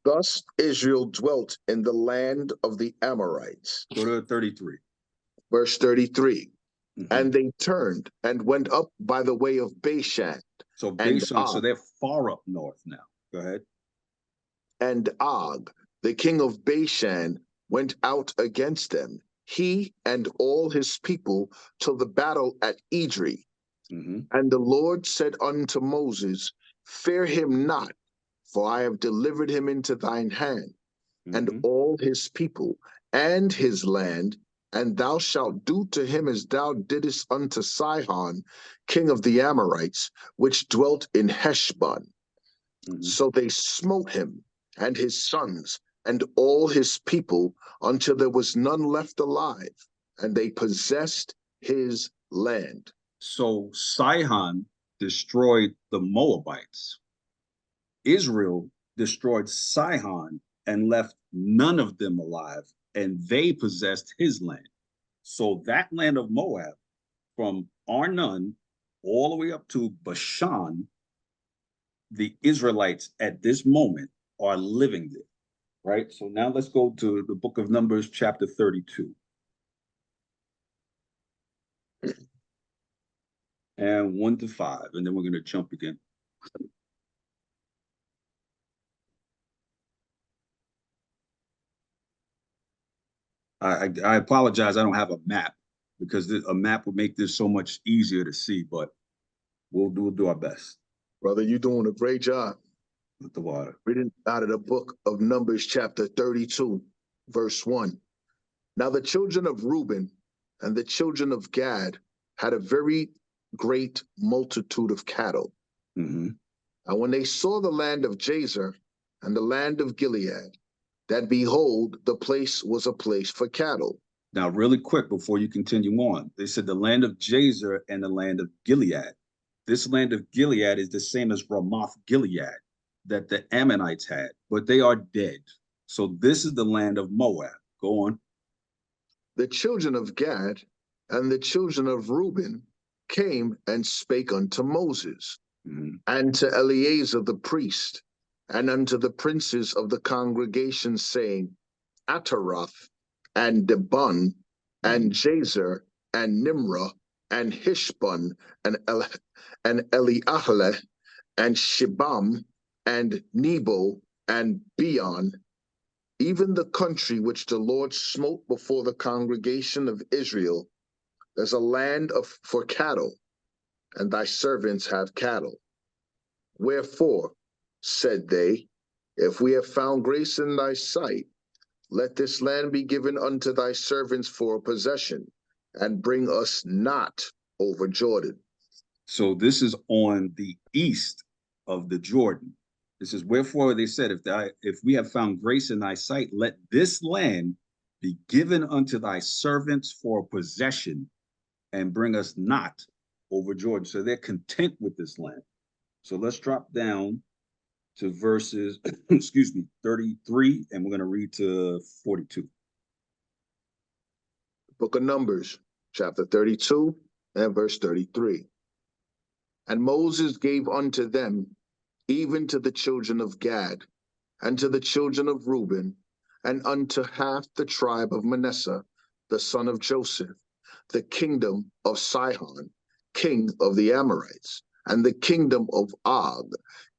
Speaker 2: Thus Israel dwelt in the land of the Amorites.
Speaker 1: Go to 33.
Speaker 2: Verse 33. And they turned and went up by the way of Bashan.
Speaker 1: So Bashan, so they're far up north now. Go ahead.
Speaker 2: And Og, the king of Bashan, went out against them, he and all his people, till the battle at Edrei. And the Lord said unto Moses, Fear him not, for I have delivered him into thine hand, and all his people, and his land, and thou shalt do to him as thou didst unto Sihon, king of the Amorites, which dwelt in Heshbon.
Speaker 1: Mhm.
Speaker 2: So they smote him and his sons and all his people until there was none left alive, and they possessed his land.
Speaker 1: So Sihon destroyed the Moabites. Israel destroyed Sihon and left none of them alive, and they possessed his land. So that land of Moab, from Arnon all the way up to Bashan, the Israelites at this moment are living there, right? So now let's go to the book of Numbers, chapter 32. And 1 to 5, and then we're going to jump again. I apologize. I don't have a map because a map would make this so much easier to see, but we'll do our best
Speaker 2: Brother, you're doing a great job.
Speaker 1: with the water.
Speaker 2: Reading out of the book of Numbers, chapter 32, verse 1. Now the children of Reuben and the children of Gad had a very great multitude of cattle.
Speaker 1: Mm-hmm.
Speaker 2: And when they saw the land of Jazer and the land of Gilead, that behold, the place was a place for cattle.
Speaker 1: Now, really quick before you continue on, they said the land of Jazer and the land of Gilead. This land of Gilead is the same as Ramoth Gilead that the Ammonites had, but they are dead. So this is the land of Moab. Go on.
Speaker 2: The children of Gad and the children of Reuben came and spake unto Moses,
Speaker 1: Mm-hmm.
Speaker 2: and to Eleazar the priest, and unto the princes of the congregation, saying, Ataroth, and Debon, and Jazer, and Nimrah, and Hishbon, and Eliahle, and Shibam, and Nebo, and Beon, even the country which the Lord smote before the congregation of Israel. There's a land for cattle, and thy servants have cattle. Wherefore, said they, if we have found grace in thy sight, let this land be given unto thy servants for a possession, and bring us not over Jordan.
Speaker 1: So this is on the east of the Jordan. This is wherefore they said, if we have found grace in thy sight, let this land be given unto thy servants for possession, and bring us not over Jordan. So they're content with this land. So let's drop down to verses, excuse me, 33, and we're going to read to 42.
Speaker 2: Book of Numbers, chapter 32 and verse 33. And Moses gave unto them, even to the children of Gad, and to the children of Reuben, and unto half the tribe of Manasseh, the son of Joseph, the kingdom of Sihon, king of the Amorites, and the kingdom of Og,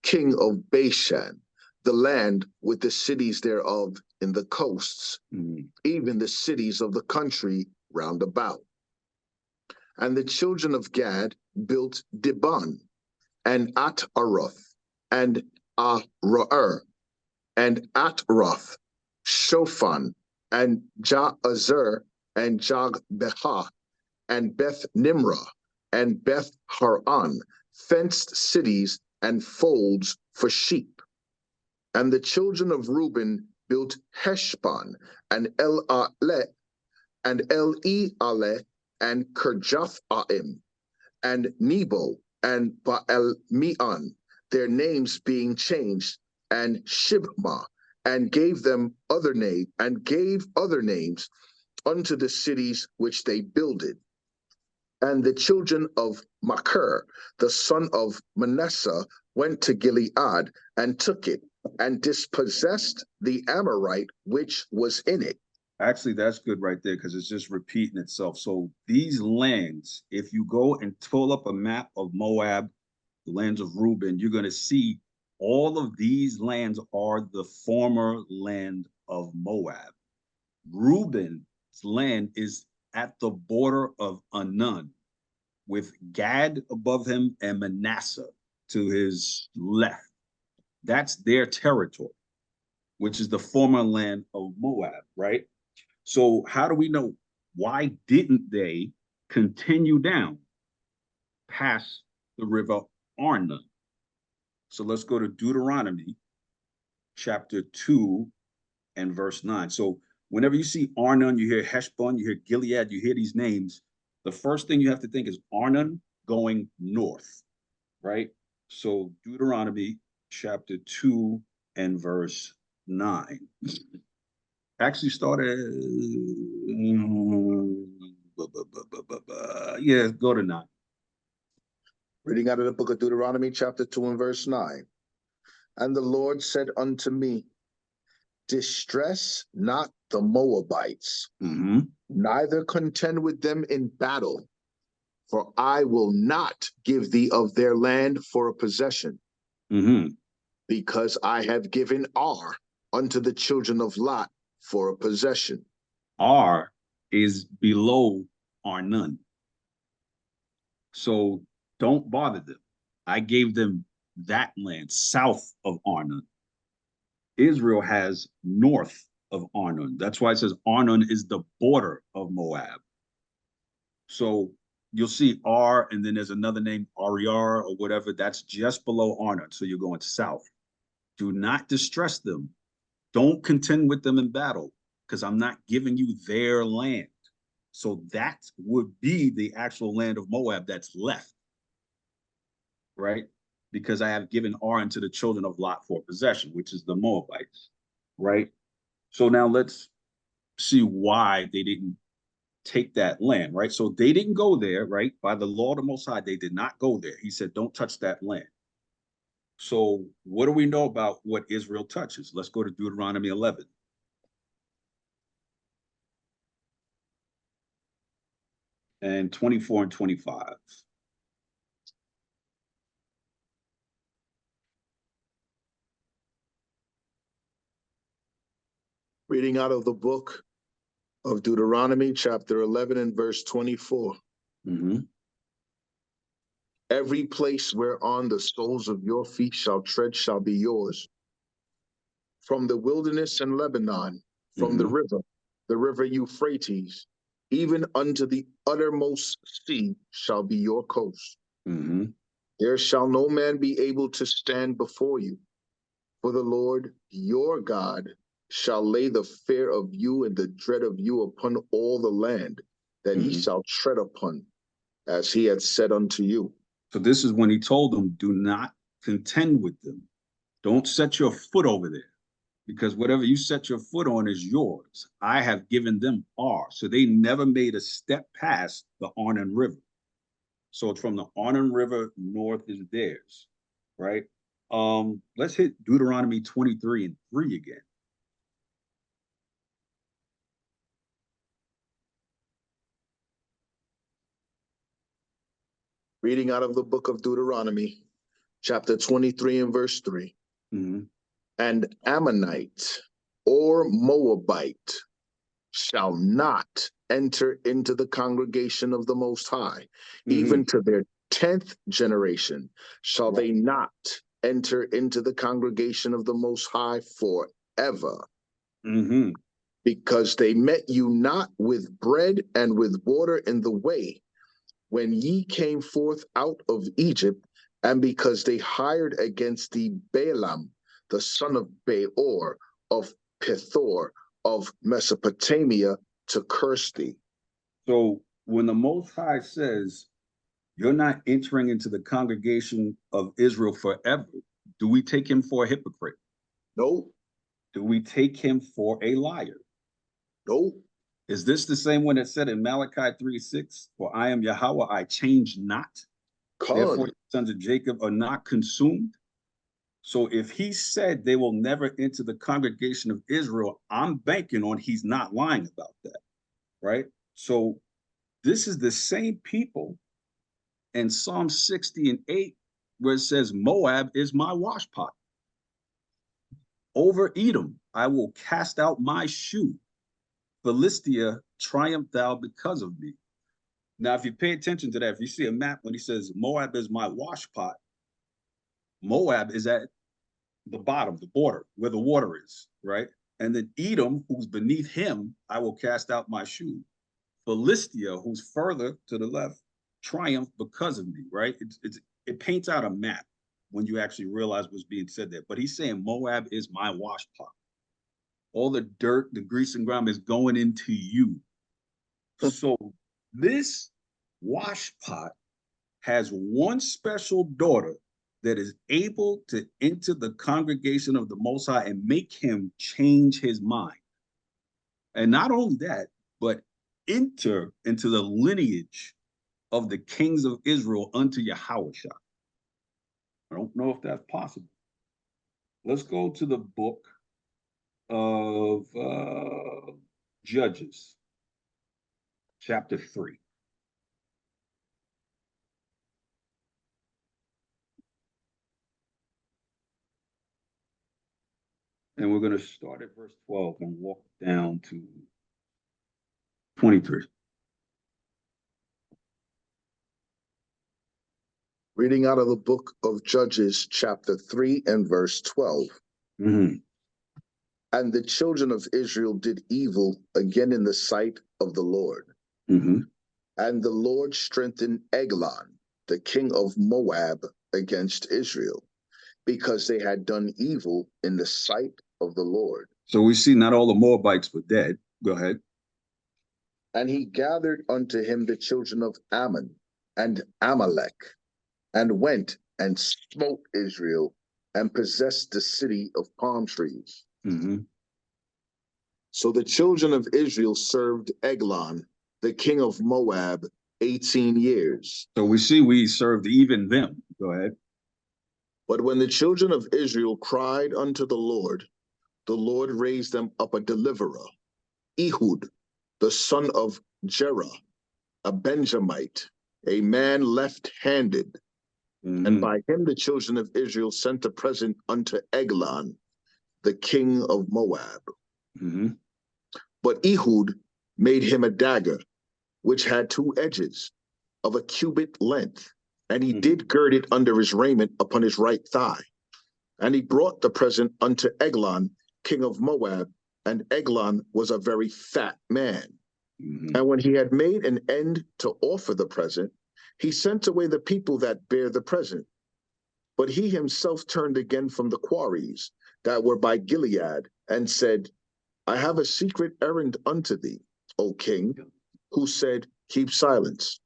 Speaker 2: king of Bashan, the land with the cities thereof in the coasts, even the cities of the country round about. And the children of Gad built Dibon, and Ataroth, and Aroer, and Atroth, Shofan, and Jazer, and Jogbehah, and Beth Nimrah, and Beth Haran, fenced cities and folds for sheep. And the children of Reuben built Heshbon, and El-Ale, and El-E-Ale, and Kirjath-Aim, and Nebo, and Baal-Meon, their names being changed, and Shibmah, and gave other names unto the cities which they builded. And the children of Machir, the son of Manasseh, went to Gilead and took it, and dispossessed the Amorite which was in it.
Speaker 1: Actually, that's good right there because it's just repeating itself. So these lands, if you go and pull up a map of Moab, the lands of Reuben, you're going to see all of these lands are the former land of Moab. Reuben's land is at the border of Anan, with Gad above him and Manasseh to his left. That's their territory, which is the former land of Moab, right? So how do we know why didn't they continue down past the river Arnon? So let's go to Deuteronomy chapter 2 and verse 9. So whenever you see Arnon, you hear Heshbon, you hear Gilead, you hear these names, the first thing you have to think is Arnon going north, right? So Deuteronomy chapter 2 and verse 9. Actually started, yeah, go to 9.
Speaker 2: Reading out of the book of Deuteronomy, chapter 2 and verse 9. And the Lord said unto me, distress not the Moabites, neither contend with them in battle, for I will not give thee of their land for a possession, because I have given Ar unto the children of Lot for a possession.
Speaker 1: Ar is below Arnon. So don't bother them. I gave them that land south of Arnon. Israel has north of Arnon. That's why it says Arnon is the border of Moab. So you'll see Ar, and then there's another name, Ariar or whatever. That's just below Arnon. So you're going south. Do not distress them. Don't contend with them in battle, because I'm not giving you their land. So that would be the actual land of Moab that's left, right? Because I have given Ar unto the children of Lot for possession, which is the Moabites, right? So now let's see why they didn't take that land, right? So they didn't go there, right? By the law of the Most High, they did not go there. He said, don't touch that land. So what do we know about what Israel touches? Let's go to Deuteronomy 11. And 24 and 25.
Speaker 2: Reading out of the book of Deuteronomy, chapter 11 and verse 24. Every place whereon the soles of your feet shall tread shall be yours. From the wilderness and Lebanon, from the river Euphrates, even unto the uttermost sea shall be your coast. There shall no man be able to stand before you, for the Lord your God shall lay the fear of you and the dread of you upon all the land that he shall tread upon, as he hath said unto you.
Speaker 1: So this is when he told them, do not contend with them. Don't set your foot over there, because whatever you set your foot on is yours. I have given them Ar. So they never made a step past the Arnon River. So it's from the Arnon River north is theirs, right? Let's hit Deuteronomy 23 and 3 again.
Speaker 2: Reading out of the book of Deuteronomy, chapter 23 and verse 3. And Ammonite or Moabite shall not enter into the congregation of the Most High, even to their 10th generation shall they not enter into the congregation of the Most High forever. Because they met you not with bread and with water in the way, when ye came forth out of Egypt, and because they hired against thee Balaam, the son of Beor, of Pethor, of Mesopotamia, to curse thee.
Speaker 1: So when the Most High says, you're not entering into the congregation of Israel forever, do we take him for a hypocrite?
Speaker 2: No.
Speaker 1: Do we take him for a liar?
Speaker 2: No.
Speaker 1: Is this the same one that said in Malachi 3:6, for I am Yahweh, I change not? Therefore, the sons of Jacob are not consumed. So if he said they will never enter the congregation of Israel, I'm banking on he's not lying about that, right? So this is the same people in Psalm 60 and 8, where it says, Moab is my washpot. Over Edom, I will cast out my shoe. Philistia, triumph thou because of me. Now, if you pay attention to that, if you see a map when he says Moab is my washpot, Moab is at the bottom, the border, where the water is, right? And then Edom, who's beneath him, I will cast out my shoe. Philistia, who's further to the left, triumphed because of me, right? It paints out a map when you actually realize what's being said there. But he's saying Moab is my wash pot. All the dirt, the grease and grime is going into you. So this wash pot has one special daughter that is able to enter the congregation of the Most High and make him change his mind. And not only that, but enter into the lineage of the kings of Israel unto Yahawashi. I don't know if that's possible. Let's go to the book of Judges, chapter 3. And we're going to start at verse 12 and walk down to 23.
Speaker 2: Reading out of the book of Judges, chapter 3 and verse 12.
Speaker 1: Mm-hmm.
Speaker 2: And the children of Israel did evil again in the sight of the Lord.
Speaker 1: Mm-hmm.
Speaker 2: And the Lord strengthened Eglon, the king of Moab, against Israel, because they had done evil in the sight of the Lord.
Speaker 1: So we see not all the Moabites were dead. Go ahead.
Speaker 2: And he gathered unto him the children of Ammon and Amalek, and went and smote Israel, and possessed the city of palm trees.
Speaker 1: Mm-hmm.
Speaker 2: So the children of Israel served Eglon, the king of Moab, 18 years.
Speaker 1: So we see we served even them. Go ahead.
Speaker 2: But when the children of Israel cried unto the Lord raised them up a deliverer, Ehud, the son of Jerah, a Benjamite, a man left-handed.
Speaker 1: Mm-hmm.
Speaker 2: And by him the children of Israel sent a present unto Eglon, the king of Moab.
Speaker 1: Mm-hmm.
Speaker 2: But Ehud made him a dagger, which had 2 edges, of a cubit length, and he did gird it under his raiment upon his right thigh. And he brought the present unto Eglon, king of Moab, and Eglon was a very fat man.
Speaker 1: Mm-hmm.
Speaker 2: And when he had made an end to offer the present, he sent away the people that bare the present. But he himself turned again from the quarries that were by Gilead, and said, I have a secret errand unto thee, O king, who said, keep silence.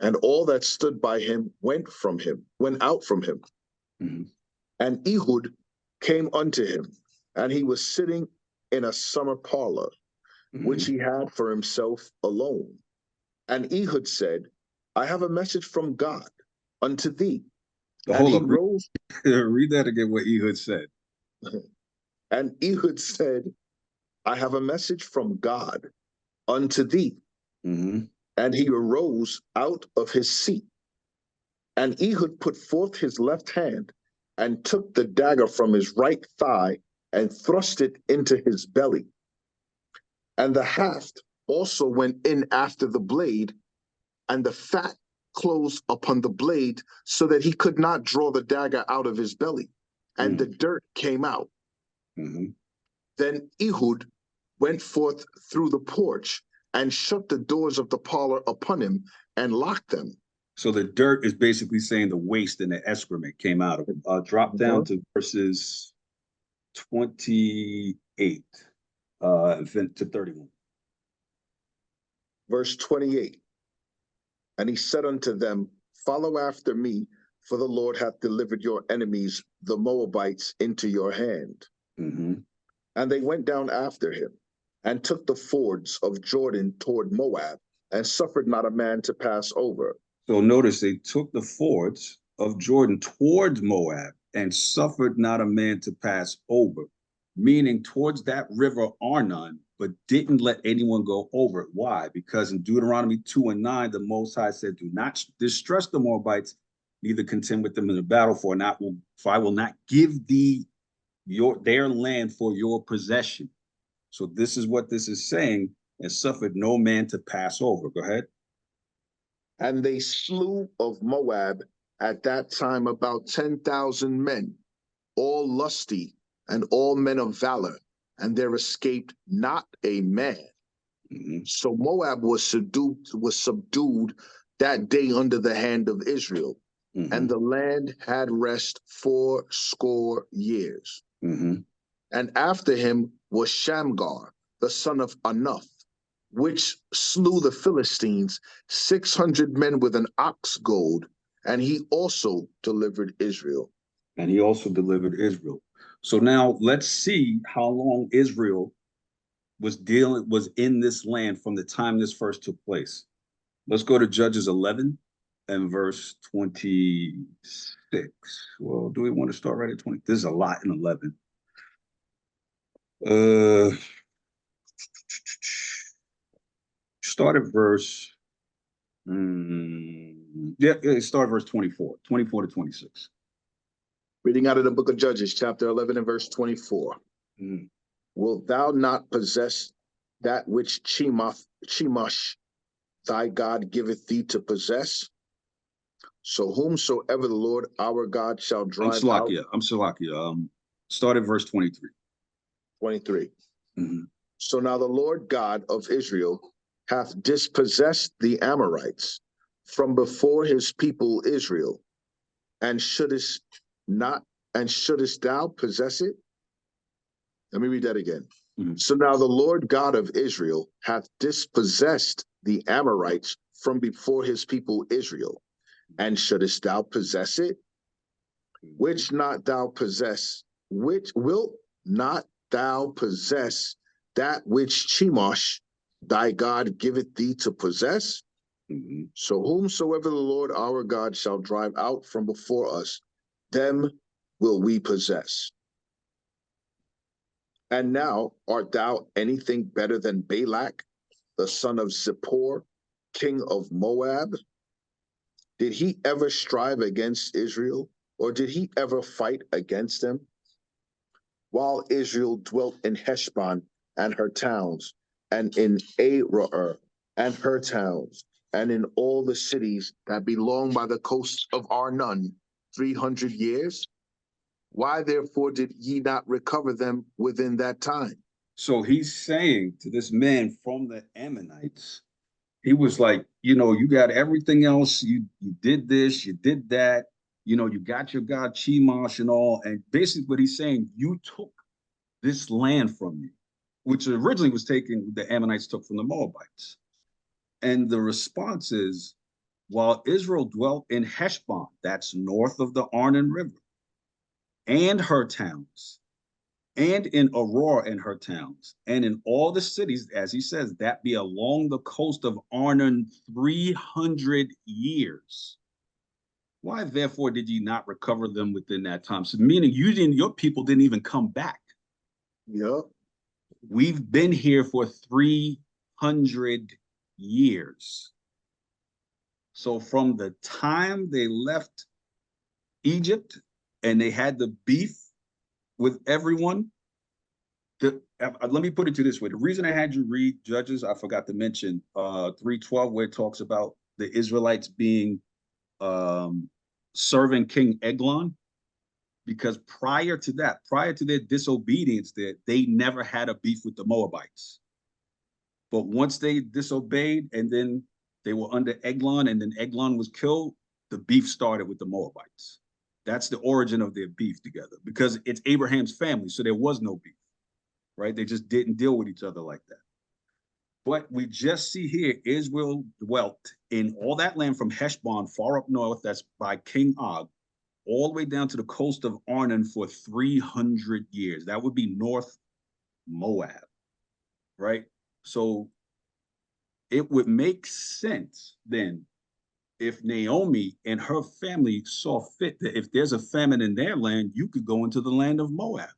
Speaker 2: And all that stood by him went out from him.
Speaker 1: Mm-hmm.
Speaker 2: And Ehud came unto him, and he was sitting in a summer parlor, which he had for himself alone. And Ehud said, I have a message from God unto thee. And he rose.
Speaker 1: Read that again, what Ehud said.
Speaker 2: And Ehud said, I have a message from God unto thee.
Speaker 1: Mm-hmm.
Speaker 2: And he arose out of his seat. And Ehud put forth his left hand, and took the dagger from his right thigh, and thrust it into his belly. And the haft also went in after the blade, and the fat closed upon the blade, so that he could not draw the dagger out of his belly, and the dirt came out.
Speaker 1: Mm-hmm.
Speaker 2: Then Ehud went forth through the porch, and shut the doors of the parlor upon him, and locked them.
Speaker 1: So the dirt is basically saying the waste and the excrement came out of him. Drop down to verses 28 to 31.
Speaker 2: Verse 28. And he said unto them, follow after me, for the Lord hath delivered your enemies, the Moabites, into your hand.
Speaker 1: Mm-hmm.
Speaker 2: And they went down after him, and took the fords of Jordan toward Moab, and suffered not a man to pass over.
Speaker 1: So notice they took the fords of Jordan towards Moab, and suffered not a man to pass over, meaning towards that river Arnon, but didn't let anyone go over it. Why? Because in Deuteronomy 2:9, the Most High said, do not distress the Moabites, neither contend with them in the battle, for I will not give thee their land for your possession. So this is what this is saying, and suffered no man to pass over. Go ahead.
Speaker 2: And they slew of Moab at that time about 10,000 men, all lusty, and all men of valor, and there escaped not a man.
Speaker 1: Mm-hmm.
Speaker 2: So Moab was subdued that day under the hand of Israel,
Speaker 1: Mm-hmm.
Speaker 2: and the land had rest 80 years.
Speaker 1: Mm-hmm.
Speaker 2: And after him was Shamgar, the son of Anath, which slew the Philistines, 600 men with an ox goad, and he also delivered Israel.
Speaker 1: And he also delivered Israel. So now let's see how long Israel was in this land from the time this first took place. Let's go to Judges 11 and verse 26. Well, do we want to start right at 20? There's a lot in 11. Uh, start at verse. Start at verse 24, 24 to 26.
Speaker 2: Reading out of the book of Judges, chapter 11 and verse 24.
Speaker 1: Mm.
Speaker 2: Wilt thou not possess that which Chemosh thy God giveth thee to possess? So whomsoever the Lord our God shall drive out.
Speaker 1: I'm Salakia. Start at verse 23.
Speaker 2: 23.
Speaker 1: Mm-hmm.
Speaker 2: So now the Lord God of Israel hath dispossessed the Amorites from before his people Israel, and shouldest not, and shouldest thou possess it? Let me read that again.
Speaker 1: Mm-hmm.
Speaker 2: So now the Lord God of Israel hath dispossessed the Amorites from before his people Israel, and shouldest thou possess it? Which not thou possess, which wilt not thou possess that which Chemosh thy God giveth thee to possess?
Speaker 1: Mm-hmm.
Speaker 2: So whomsoever the Lord our God shall drive out from before us, them will we possess. And now art thou anything better than Balak, the son of Zippor, king of Moab? Did he ever strive against Israel, or did he ever fight against them? While Israel dwelt in Heshbon and her towns, and in Aroer and her towns, and in all the cities that belong by the coast of Arnon, 300 years? Why therefore did ye not recover them within that time?
Speaker 1: So he's saying to this man from the Ammonites, he was like, you got everything else. You did this, you did that. You got your God Chemosh and all. And basically what he's saying, you took this land from me, which originally was taken, the Ammonites took from the Moabites. And the response is, while Israel dwelt in Heshbon, that's north of the Arnon River, and her towns, and in Aurora and her towns, and in all the cities, as he says, that be along the coast of Arnon 300 years. Why therefore did ye not recover them within that time? So meaning your people didn't even come back.
Speaker 2: Yep.
Speaker 1: We've been here for 300 years. So from the time they left Egypt and they had the beef with everyone, let me put it to this way. The reason I had you read Judges, I forgot to mention 3:12, where it talks about the Israelites being serving King Eglon, because prior to their disobedience, they never had a beef with the Moabites. But once they disobeyed and then they were under Eglon and then Eglon was killed, the beef started with the Moabites. That's the origin of their beef together, because it's Abraham's family, so there was no beef, right? They just didn't deal with each other like that. But we just see here, Israel dwelt in all that land from Heshbon, far up north, that's by King Og, all the way down to the coast of Arnon for 300 years. That would be North Moab, right? So it would make sense then if Naomi and her family saw fit that if there's a famine in their land, you could go into the land of Moab.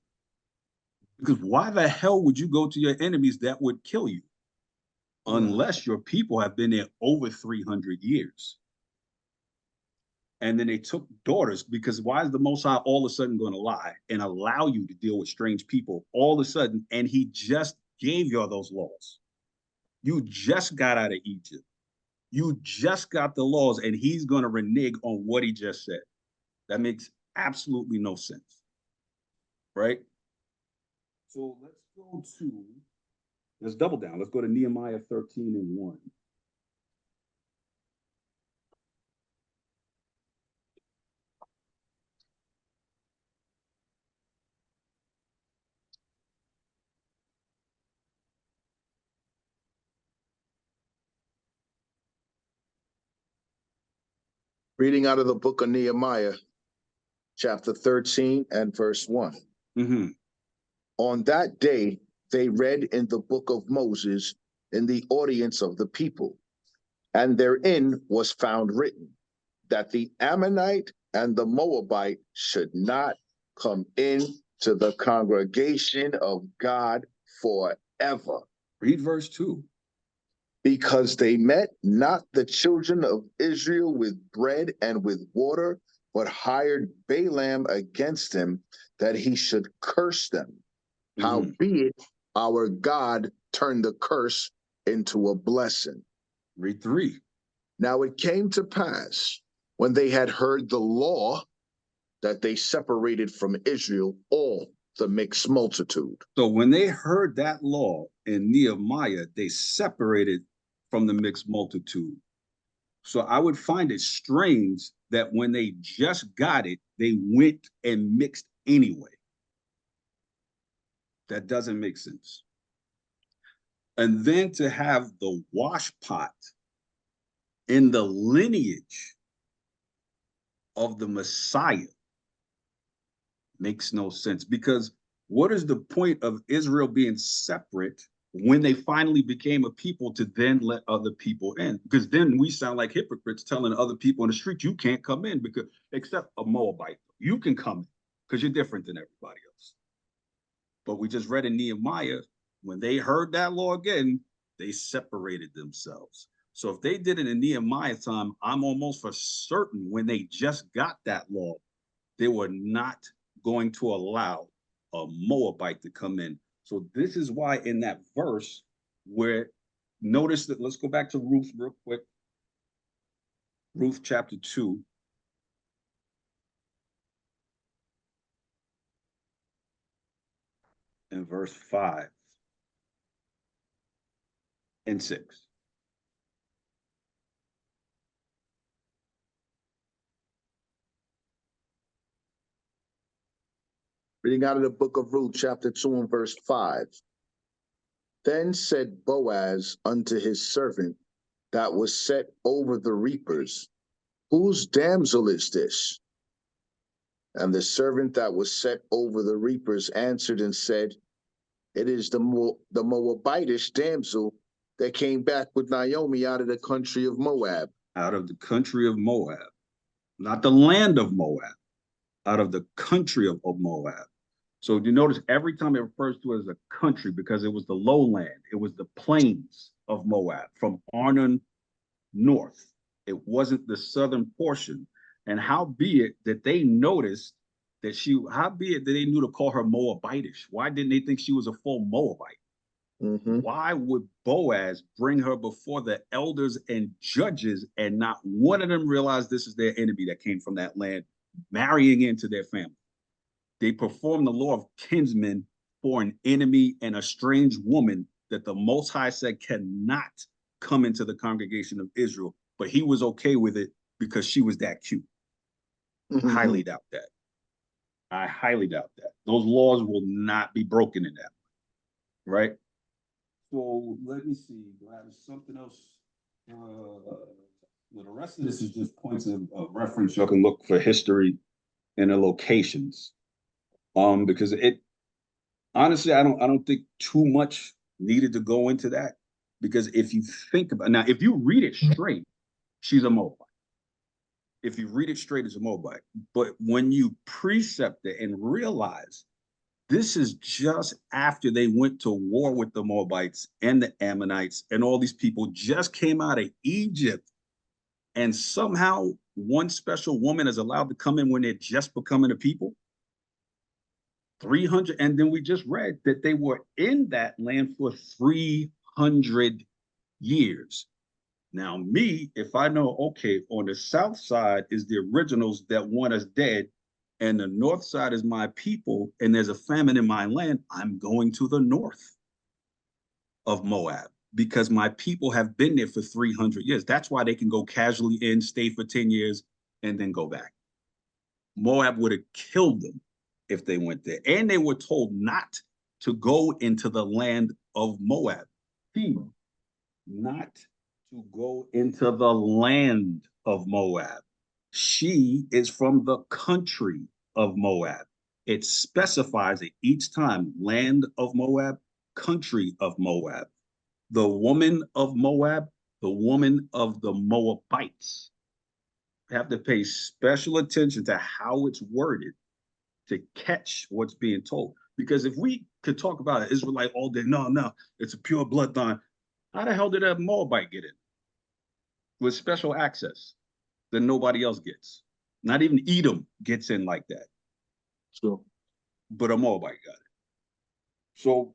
Speaker 1: Because why the hell would you go to your enemies that would kill you? Unless your people have been there over 300 years. And then they took daughters, because why is the Most High all of a sudden going to lie and allow you to deal with strange people all of a sudden? And he just gave you all those laws. You just got out of Egypt. You just got the laws, and he's going to renege on what he just said. That makes absolutely no sense, right? So let's go to Let's double down. Let's go to Nehemiah 13:1.
Speaker 2: Reading out of the book of Nehemiah, chapter 13 and verse 1.
Speaker 1: Mm-hmm.
Speaker 2: On that day, they read in the book of Moses in the audience of the people, and therein was found written that the Ammonite and the Moabite should not come in to the congregation of God forever,
Speaker 1: Read verse 2.
Speaker 2: because they met not the children of Israel with bread and with water, but hired Balaam against him, that he should curse them. Howbeit, our God turned the curse into a blessing.
Speaker 1: Read 3.
Speaker 2: Now it came to pass, when they had heard the law, that they separated from Israel all the mixed multitude.
Speaker 1: So when they heard that law in Nehemiah, they separated from the mixed multitude. So I would find it strange that when they just got it, they went and mixed anyway. That doesn't make sense. And then to have the wash pot in the lineage of the Messiah makes no sense, because what is the point of Israel being separate when they finally became a people to then let other people in? Because then we sound like hypocrites telling other people in the street, you can't come in, because except a Moabite, you can come in because you're different than everybody else. But we just read in Nehemiah, when they heard that law again, they separated themselves. So if they did it in Nehemiah time, I'm almost for certain when they just got that law, they were not going to allow a Moabite to come in. So this is why in that verse where, notice that, let's go back to Ruth real quick. Ruth chapter 2. And verse 5 and 6.
Speaker 2: Reading out of the book of Ruth, chapter 2 and verse 5. Then said Boaz unto his servant that was set over the reapers, whose damsel is this? And the servant that was set over the reapers answered and said, it is the Moabitish damsel that came back with Naomi out of the country of Moab.
Speaker 1: Out of the country of Moab, not the land of Moab, out of the country of Moab. So you notice every time it refers to it as a country, because it was the lowland, it was the plains of Moab from Arnon north. It wasn't the southern portion. And howbeit that they noticed that howbeit that they knew to call her Moabitish. Why didn't they think she was a full Moabite? Why would Boaz bring her before the elders and judges and not one of them realize this is their enemy that came from that land, marrying into their family? They performed the law of kinsmen for an enemy and a strange woman that the Most High said cannot come into the congregation of Israel, but he was okay with it because she was that cute. Highly doubt that. I highly doubt that. Those laws will not be broken in that way, right? So let me see. Do I have something else? The rest of this is just points of reference. You can look for history and the locations. Because it honestly, I don't think too much needed to go into that. Because if you think about now, if you read it straight, she's a Moabite. If you read it straight, it's a Moabite. But when you precept it and realize this is just after they went to war with the Moabites and the Ammonites, and all these people just came out of Egypt, and somehow one special woman is allowed to come in when they're just becoming a people. 300, and then we just read that they were in that land for 300 years. Now, me, if I know, okay, on the south side is the originals that want us dead, and the north side is my people, and there's a famine in my land, I'm going to the north. of Moab because my people have been there for 300 years. That's why they can go casually in, stay for 10 years, and then go back. Moab would have killed them if they went there. And they were told not to go into the land of Moab. Not to go into the land of Moab. She is from the country of Moab. It specifies it each time, land of Moab, country of Moab. The woman of Moab, the woman of the Moabites. Have to pay special attention to how it's worded to catch what's being told. Because if we could talk about an Israelite all day, no, it's a pure bloodline. How the hell did a Moabite get in with special access that nobody else gets? Not even Edom gets in like that.
Speaker 2: So,
Speaker 1: but a Moabite got it. So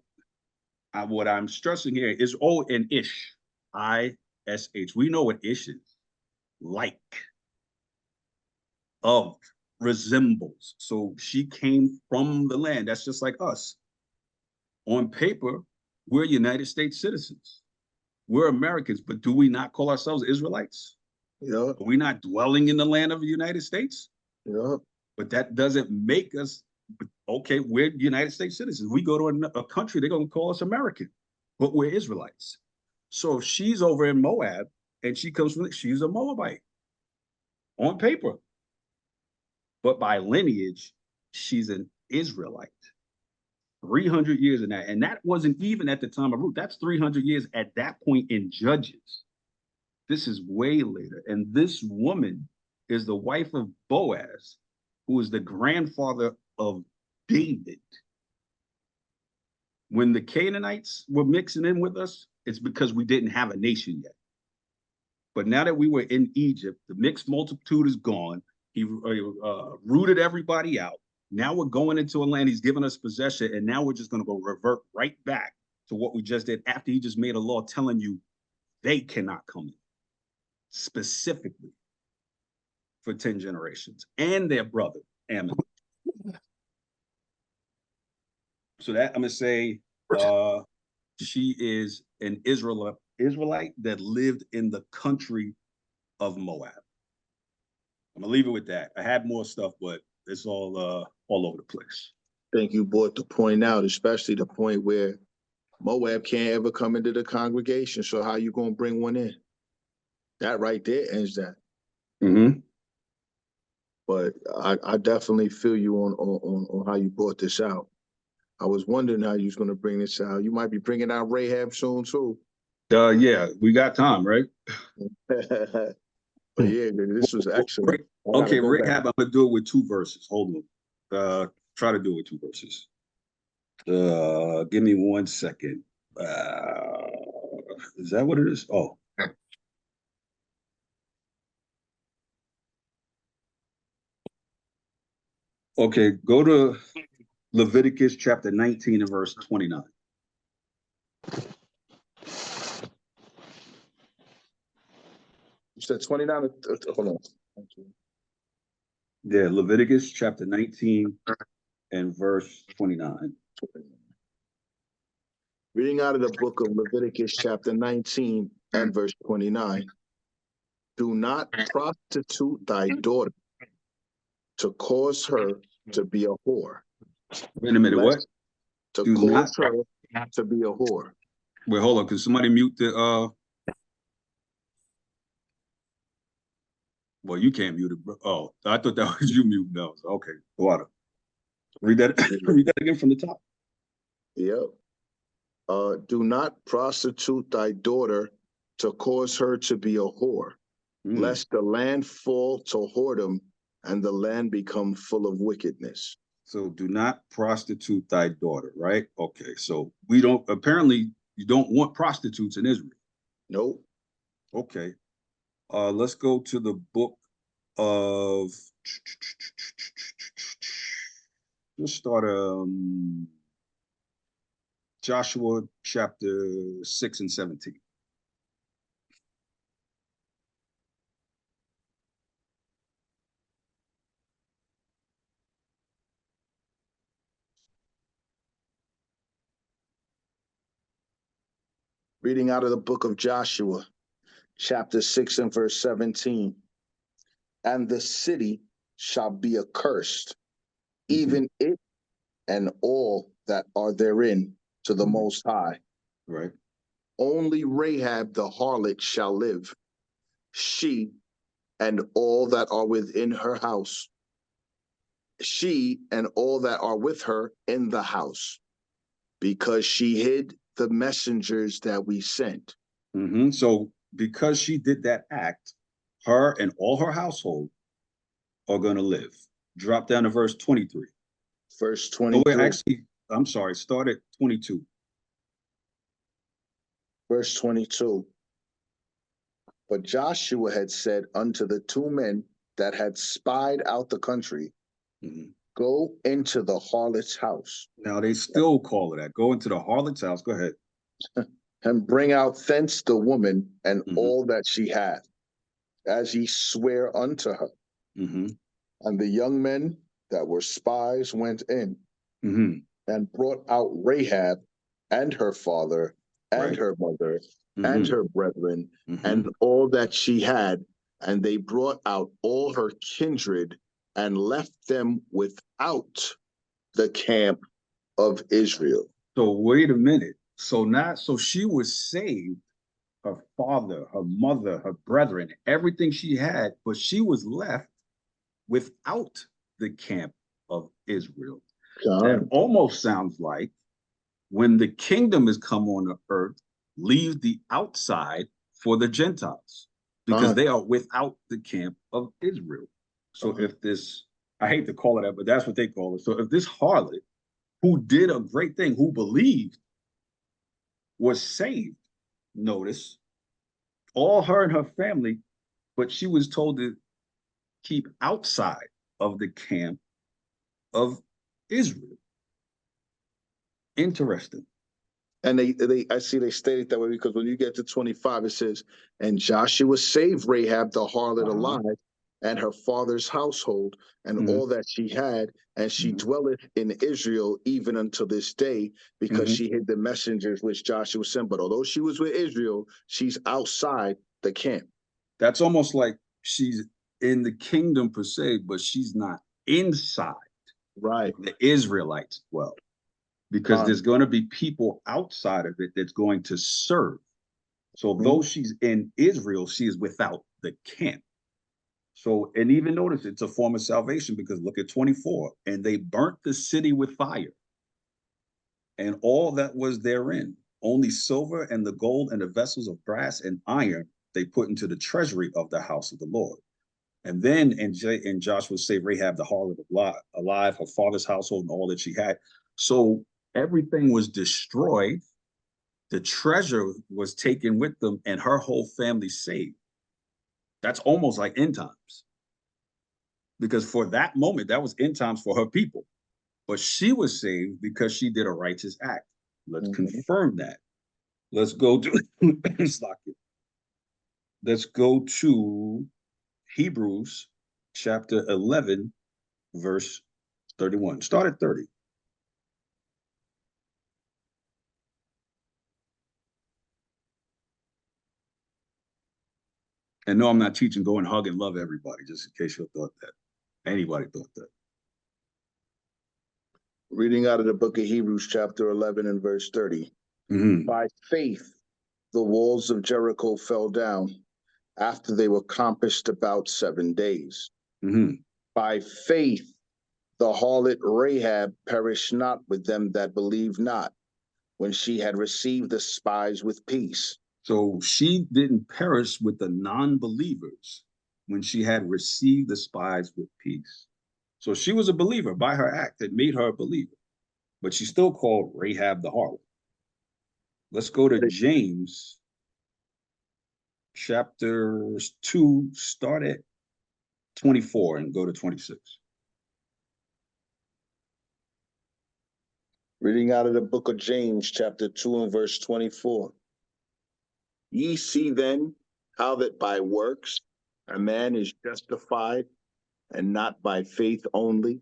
Speaker 1: what I'm stressing here is an ish, I-S-H. We know what ish is. Like, of, resembles. So she came from the land. That's just like us. On paper, we're United States citizens. We're Americans, but do we not call ourselves Israelites?
Speaker 2: yeah,
Speaker 1: Are we not dwelling in the land of the United States?
Speaker 2: yeah.
Speaker 1: But that doesn't make us, okay, we're United States citizens. We go to a country, they're going to call us American, but we're Israelites. So if she's over in Moab and she comes from, she's a Moabite on paper. But by lineage, she's an Israelite. 300 years in that. And that wasn't even at the time of Ruth. That's 300 years at that point in Judges. This is way later. And this woman is the wife of Boaz, who is the grandfather of David. When the Canaanites were mixing in with us, it's because we didn't have a nation yet. But now that we were in Egypt, the mixed multitude is gone. He rooted everybody out. Now we're going into a land he's given us possession, and now we're just going to go revert right back to what we just did after he just made a law telling you they cannot come in, specifically for 10 generations, and their brother, Ammon. So that I'm going to say she is an Israelite that lived in the country of Moab. I'm going to leave it with that. I had more stuff, but it's all over the place.
Speaker 2: I think you brought the point out, especially the point where Moab can't ever come into the congregation. So how you gonna bring one in? That right there ends that.
Speaker 1: Mm-hmm.
Speaker 2: But I definitely feel you on how you brought this out. I was wondering how you was gonna bring this out. You might be bringing out Rahab soon too.
Speaker 1: Yeah, we got time, right?
Speaker 2: But yeah, this was excellent. I gotta
Speaker 1: Okay,
Speaker 2: go back.
Speaker 1: Rahab, I'm gonna do it with 2 verses. Hold on. Try to do it with 2 verses. Give me 1 second. Is that what it is? Oh. Okay, go to Leviticus chapter 19 and verse 29.
Speaker 2: You said 29. Hold on.
Speaker 1: Yeah, Leviticus chapter 19 and verse 29.
Speaker 2: Reading out of the book of Leviticus, chapter 19 and verse 29. Do not prostitute thy daughter to cause her to be a whore.
Speaker 1: Wait a minute, what?
Speaker 2: To
Speaker 1: Do not.
Speaker 2: cause her to be a whore.
Speaker 1: Wait, hold on. Can somebody mute the well, you can't mute it, bro. Oh, I thought that was you muting those. Okay, go out. Read that. Read that again from the top.
Speaker 2: Yep. Do not prostitute thy daughter to cause her to be a whore, lest the land fall to whoredom and the land become full of wickedness.
Speaker 1: So do not prostitute thy daughter, right? Okay, so we don't, apparently you don't want prostitutes in Israel.
Speaker 2: Nope.
Speaker 1: Okay. Let's go to the book of, let's start Joshua chapter 6 and 17.
Speaker 2: Reading out of the book of Joshua, chapter 6 and verse 17. And the city shall be accursed, even it and all that are therein, to the Most High.
Speaker 1: Right.
Speaker 2: Only Rahab the harlot shall live, she and all that are within her house, she and all that are with her in the house, because she hid the messengers that we sent.
Speaker 1: So because she did that act, her and all her household are going to live. Drop down to verse 23.
Speaker 2: Verse
Speaker 1: Oh, wait,
Speaker 2: 23.
Speaker 1: actually, I'm sorry. Start at 22.
Speaker 2: Verse 22. But Joshua had said unto the two men that had spied out the country, go into the harlot's house.
Speaker 1: Now they still call it that. Go into the harlot's house. Go ahead.
Speaker 2: And bring out thence the woman and all that she had, as ye swear unto her. And the young men that were spies went in and brought out Rahab and her father and her mother and her brethren and all that she had. And they brought out all her kindred and left them without the camp of Israel.
Speaker 1: So wait a minute. So she was saved, her father, her mother, her brethren, everything she had, but she was left without the camp of Israel. That almost sounds like when the kingdom has come on the earth, leave the outside for the Gentiles, because they are without the camp of Israel. So if this, I hate to call it that, but that's what they call it. So if this harlot, who did a great thing, who believed, was saved, notice, all her and her family, but she was told to keep outside of the camp of Israel. Interesting.
Speaker 2: And I see they state it that way because when you get to 25, it says, and Joshua saved Rahab the harlot alive, and her father's household, and all that she had, and she dwelleth in Israel even unto this day, because she hid the messengers which Joshua sent. But although she was with Israel, she's outside the camp.
Speaker 1: That's almost like she's in the kingdom per se, but she's not inside.
Speaker 2: Right.
Speaker 1: The Israelites dwell. Because there's going to be people outside of it that's going to serve. So though she's in Israel, she is without the camp. So, and even notice it's a form of salvation, because look at 24. And they burnt the city with fire and all that was therein. Only silver and the gold and the vessels of brass and iron they put into the treasury of the house of the Lord. And then in Joshua saved Rahab the harlot alive, her father's household, and all that she had. So everything was destroyed. The treasure was taken with them, and her whole family saved. That's almost like end times. Because for that moment, that was end times for her people. But she was saved because she did a righteous act. Let's confirm that. Let's go to let's go to Hebrews chapter 11, verse 31. Start at 30. And no, I'm not teaching go and hug and love everybody, just in case you thought that. Anybody thought that.
Speaker 2: Reading out of the book of Hebrews, chapter 11 and verse 30. By faith, the walls of Jericho fell down after they were compassed about 7 days. By faith, the harlot Rahab perished not with them that believed not, when she had received the spies with peace.
Speaker 1: So she didn't perish with the non-believers when she had received the spies with peace. So she was a believer by her act that made her a believer, but she's still called Rahab the harlot. Let's go to James chapter 2, start at 24 and go to 26.
Speaker 2: Reading out of the book of James, chapter 2 and verse 24. Ye see then how that by works a man is justified, and not by faith only.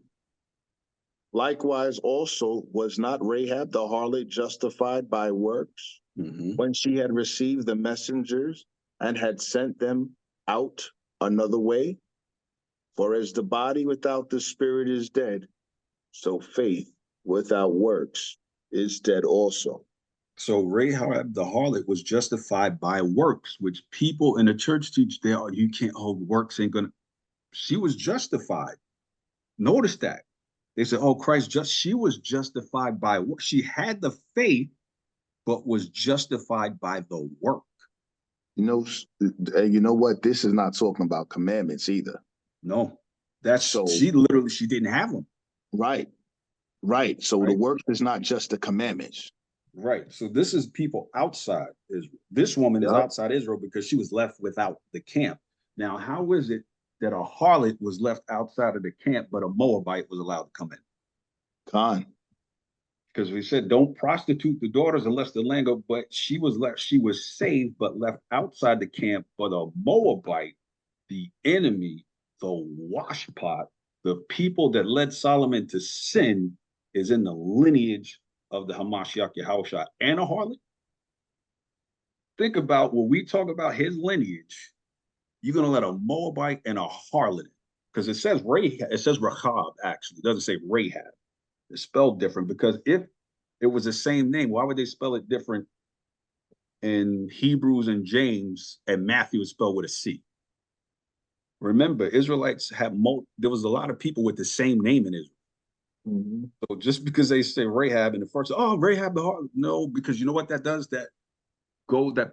Speaker 2: Likewise also was not Rahab the harlot justified by works,
Speaker 1: Hmm.
Speaker 2: When she had received the messengers and had sent them out another way, for as the body without the spirit is dead, so faith without works is dead also.
Speaker 1: So Rahab the harlot was justified by works, which people in the church teach. They are, you can't hold works ain't gonna. She was justified. Notice that they said, "Oh, Christ just." She was justified by work. She had the faith, but was justified by the work.
Speaker 2: You know what? This is not talking about commandments either.
Speaker 1: No, that's
Speaker 2: So,
Speaker 1: she literally she didn't have them.
Speaker 2: right, right. So the
Speaker 1: Right,
Speaker 2: works is not just the commandments.
Speaker 1: right. So this is people outside Israel. This woman is
Speaker 2: Yep.
Speaker 1: outside Israel because she was left without the camp. Now, how is it that a harlot was left outside of the camp, but a Moabite was allowed to come in?
Speaker 2: Khan.
Speaker 1: Because we said don't prostitute the daughters unless the land go, but she was left, she was saved, but left outside the camp. But a Moabite, the enemy, the washpot, the people that led Solomon to sin, is in the lineage of the Hamashiach Yahawashi and a harlot. Think about when we talk about his lineage, you're gonna let a Moabite and a harlot, because it says Rahab, it says Rahab actually, it doesn't say Rahab. It's spelled different because if it was the same name, why would they spell it different in Hebrews and James and Matthew is spelled with a C? Remember, Israelites have there was a lot of people with the same name in Israel.
Speaker 2: Mhm.
Speaker 1: So just because they say Rahab in the first, oh, Rahab the harlot, no, because you know what that does? That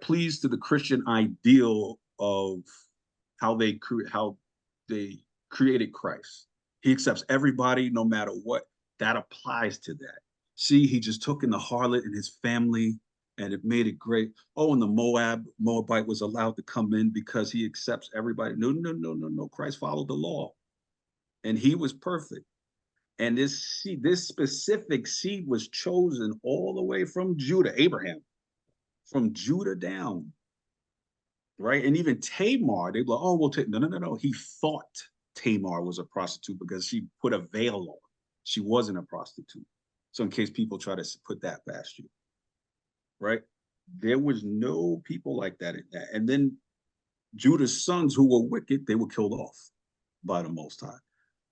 Speaker 1: pleads to the Christian ideal of how they created Christ. He accepts everybody no matter what. That applies to that. See, he just took in the harlot and his family and it made it great. Oh, and the Moabite was allowed to come in because he accepts everybody. No, no, no, no, no. Christ followed the law and he was perfect. And this specific seed was chosen all the way from Judah, Abraham, from Judah down, right? And even Tamar, they were like, oh, no, no, no, no. He thought Tamar was a prostitute because she put a veil on. She wasn't a prostitute. So in case people try to put that past you, right? There was no people like that in that. And then Judah's sons who were wicked, they were killed off by the Most High.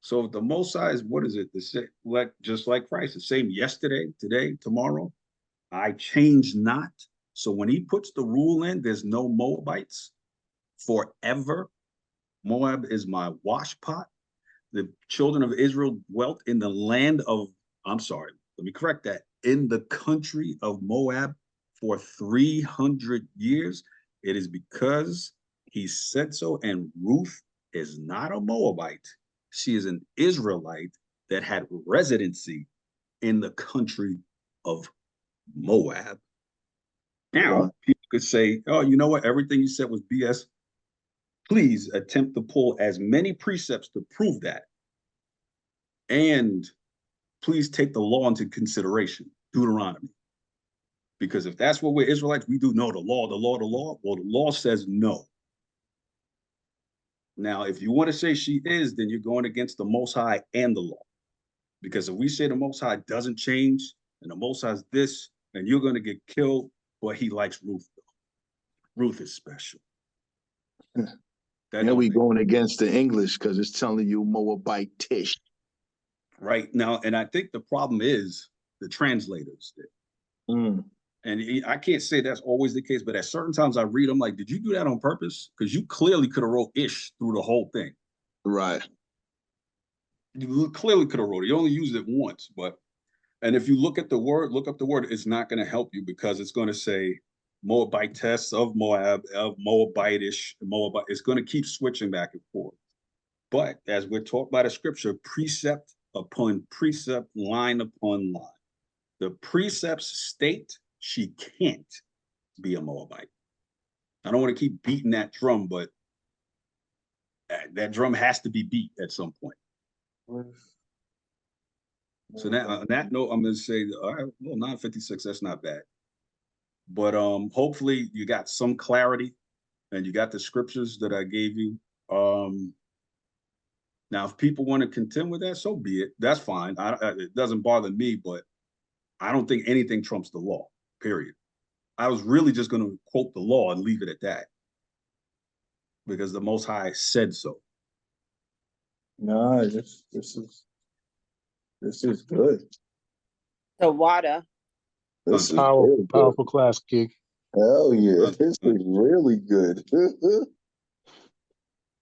Speaker 1: So if the Most High is, what is it? The same, like just like Christ, the same yesterday, today, tomorrow. I change not. So when he puts the rule in, there's no Moabites forever. Moab is my washpot. The children of Israel dwelt in the land of, I'm sorry, let me correct that, in the country of Moab for 300 years. It is because he said so. And Ruth is not a Moabite. She is an Israelite that had residency in the country of Moab. Now,
Speaker 2: Khan.
Speaker 1: people could say, oh, you know what? Everything you said was BS. Please attempt to pull as many precepts to prove that. And please take the law into consideration, Deuteronomy. Because if that's what we're Israelites, we do know the law, the law, the law. Well, the law says no. Now, if you want to say she is, then you're going against the Most High and the law. Because if we say the Most High doesn't change and the Most High is this, then you're going to get killed. But he likes Ruth, though. Ruth is special. That
Speaker 2: Now
Speaker 1: don't
Speaker 2: we
Speaker 1: make
Speaker 2: going against the English because it's telling you Moabite Tish.
Speaker 1: right now. And I think the problem is the translators.
Speaker 2: Mm,
Speaker 1: And I can't say that's always the case, but at certain times I read them like, did you do that on purpose? Because you clearly could have wrote ish through the whole thing.
Speaker 2: right.
Speaker 1: You clearly could have wrote it. You only used it once, but and if you look at the word, look up the word, it's not going to help you because it's going to say Moabitess of Moab, of Moabitish, Moabite. It's going to keep switching back and forth. But as we're taught by the scripture, precept upon precept, line upon line. The precepts state she can't be a Moabite. I don't want to keep beating that drum, but that drum has to be beat at some point. So now on that note, I'm going to say, all right, well, 956, that's not bad. But hopefully you got some clarity and you got the scriptures that I gave you. Now, if people want to contend with that, so be it. That's fine. It doesn't bother me, but I don't think anything trumps the law, period. I was really just going to quote the law and leave it at that, because the Most High said so.
Speaker 3: No, this is good.
Speaker 4: The water.
Speaker 2: This is
Speaker 3: Powerful,
Speaker 2: really good.
Speaker 3: powerful class, King.
Speaker 2: Hell yeah,
Speaker 1: Uh,
Speaker 2: this
Speaker 1: uh,
Speaker 2: is really good.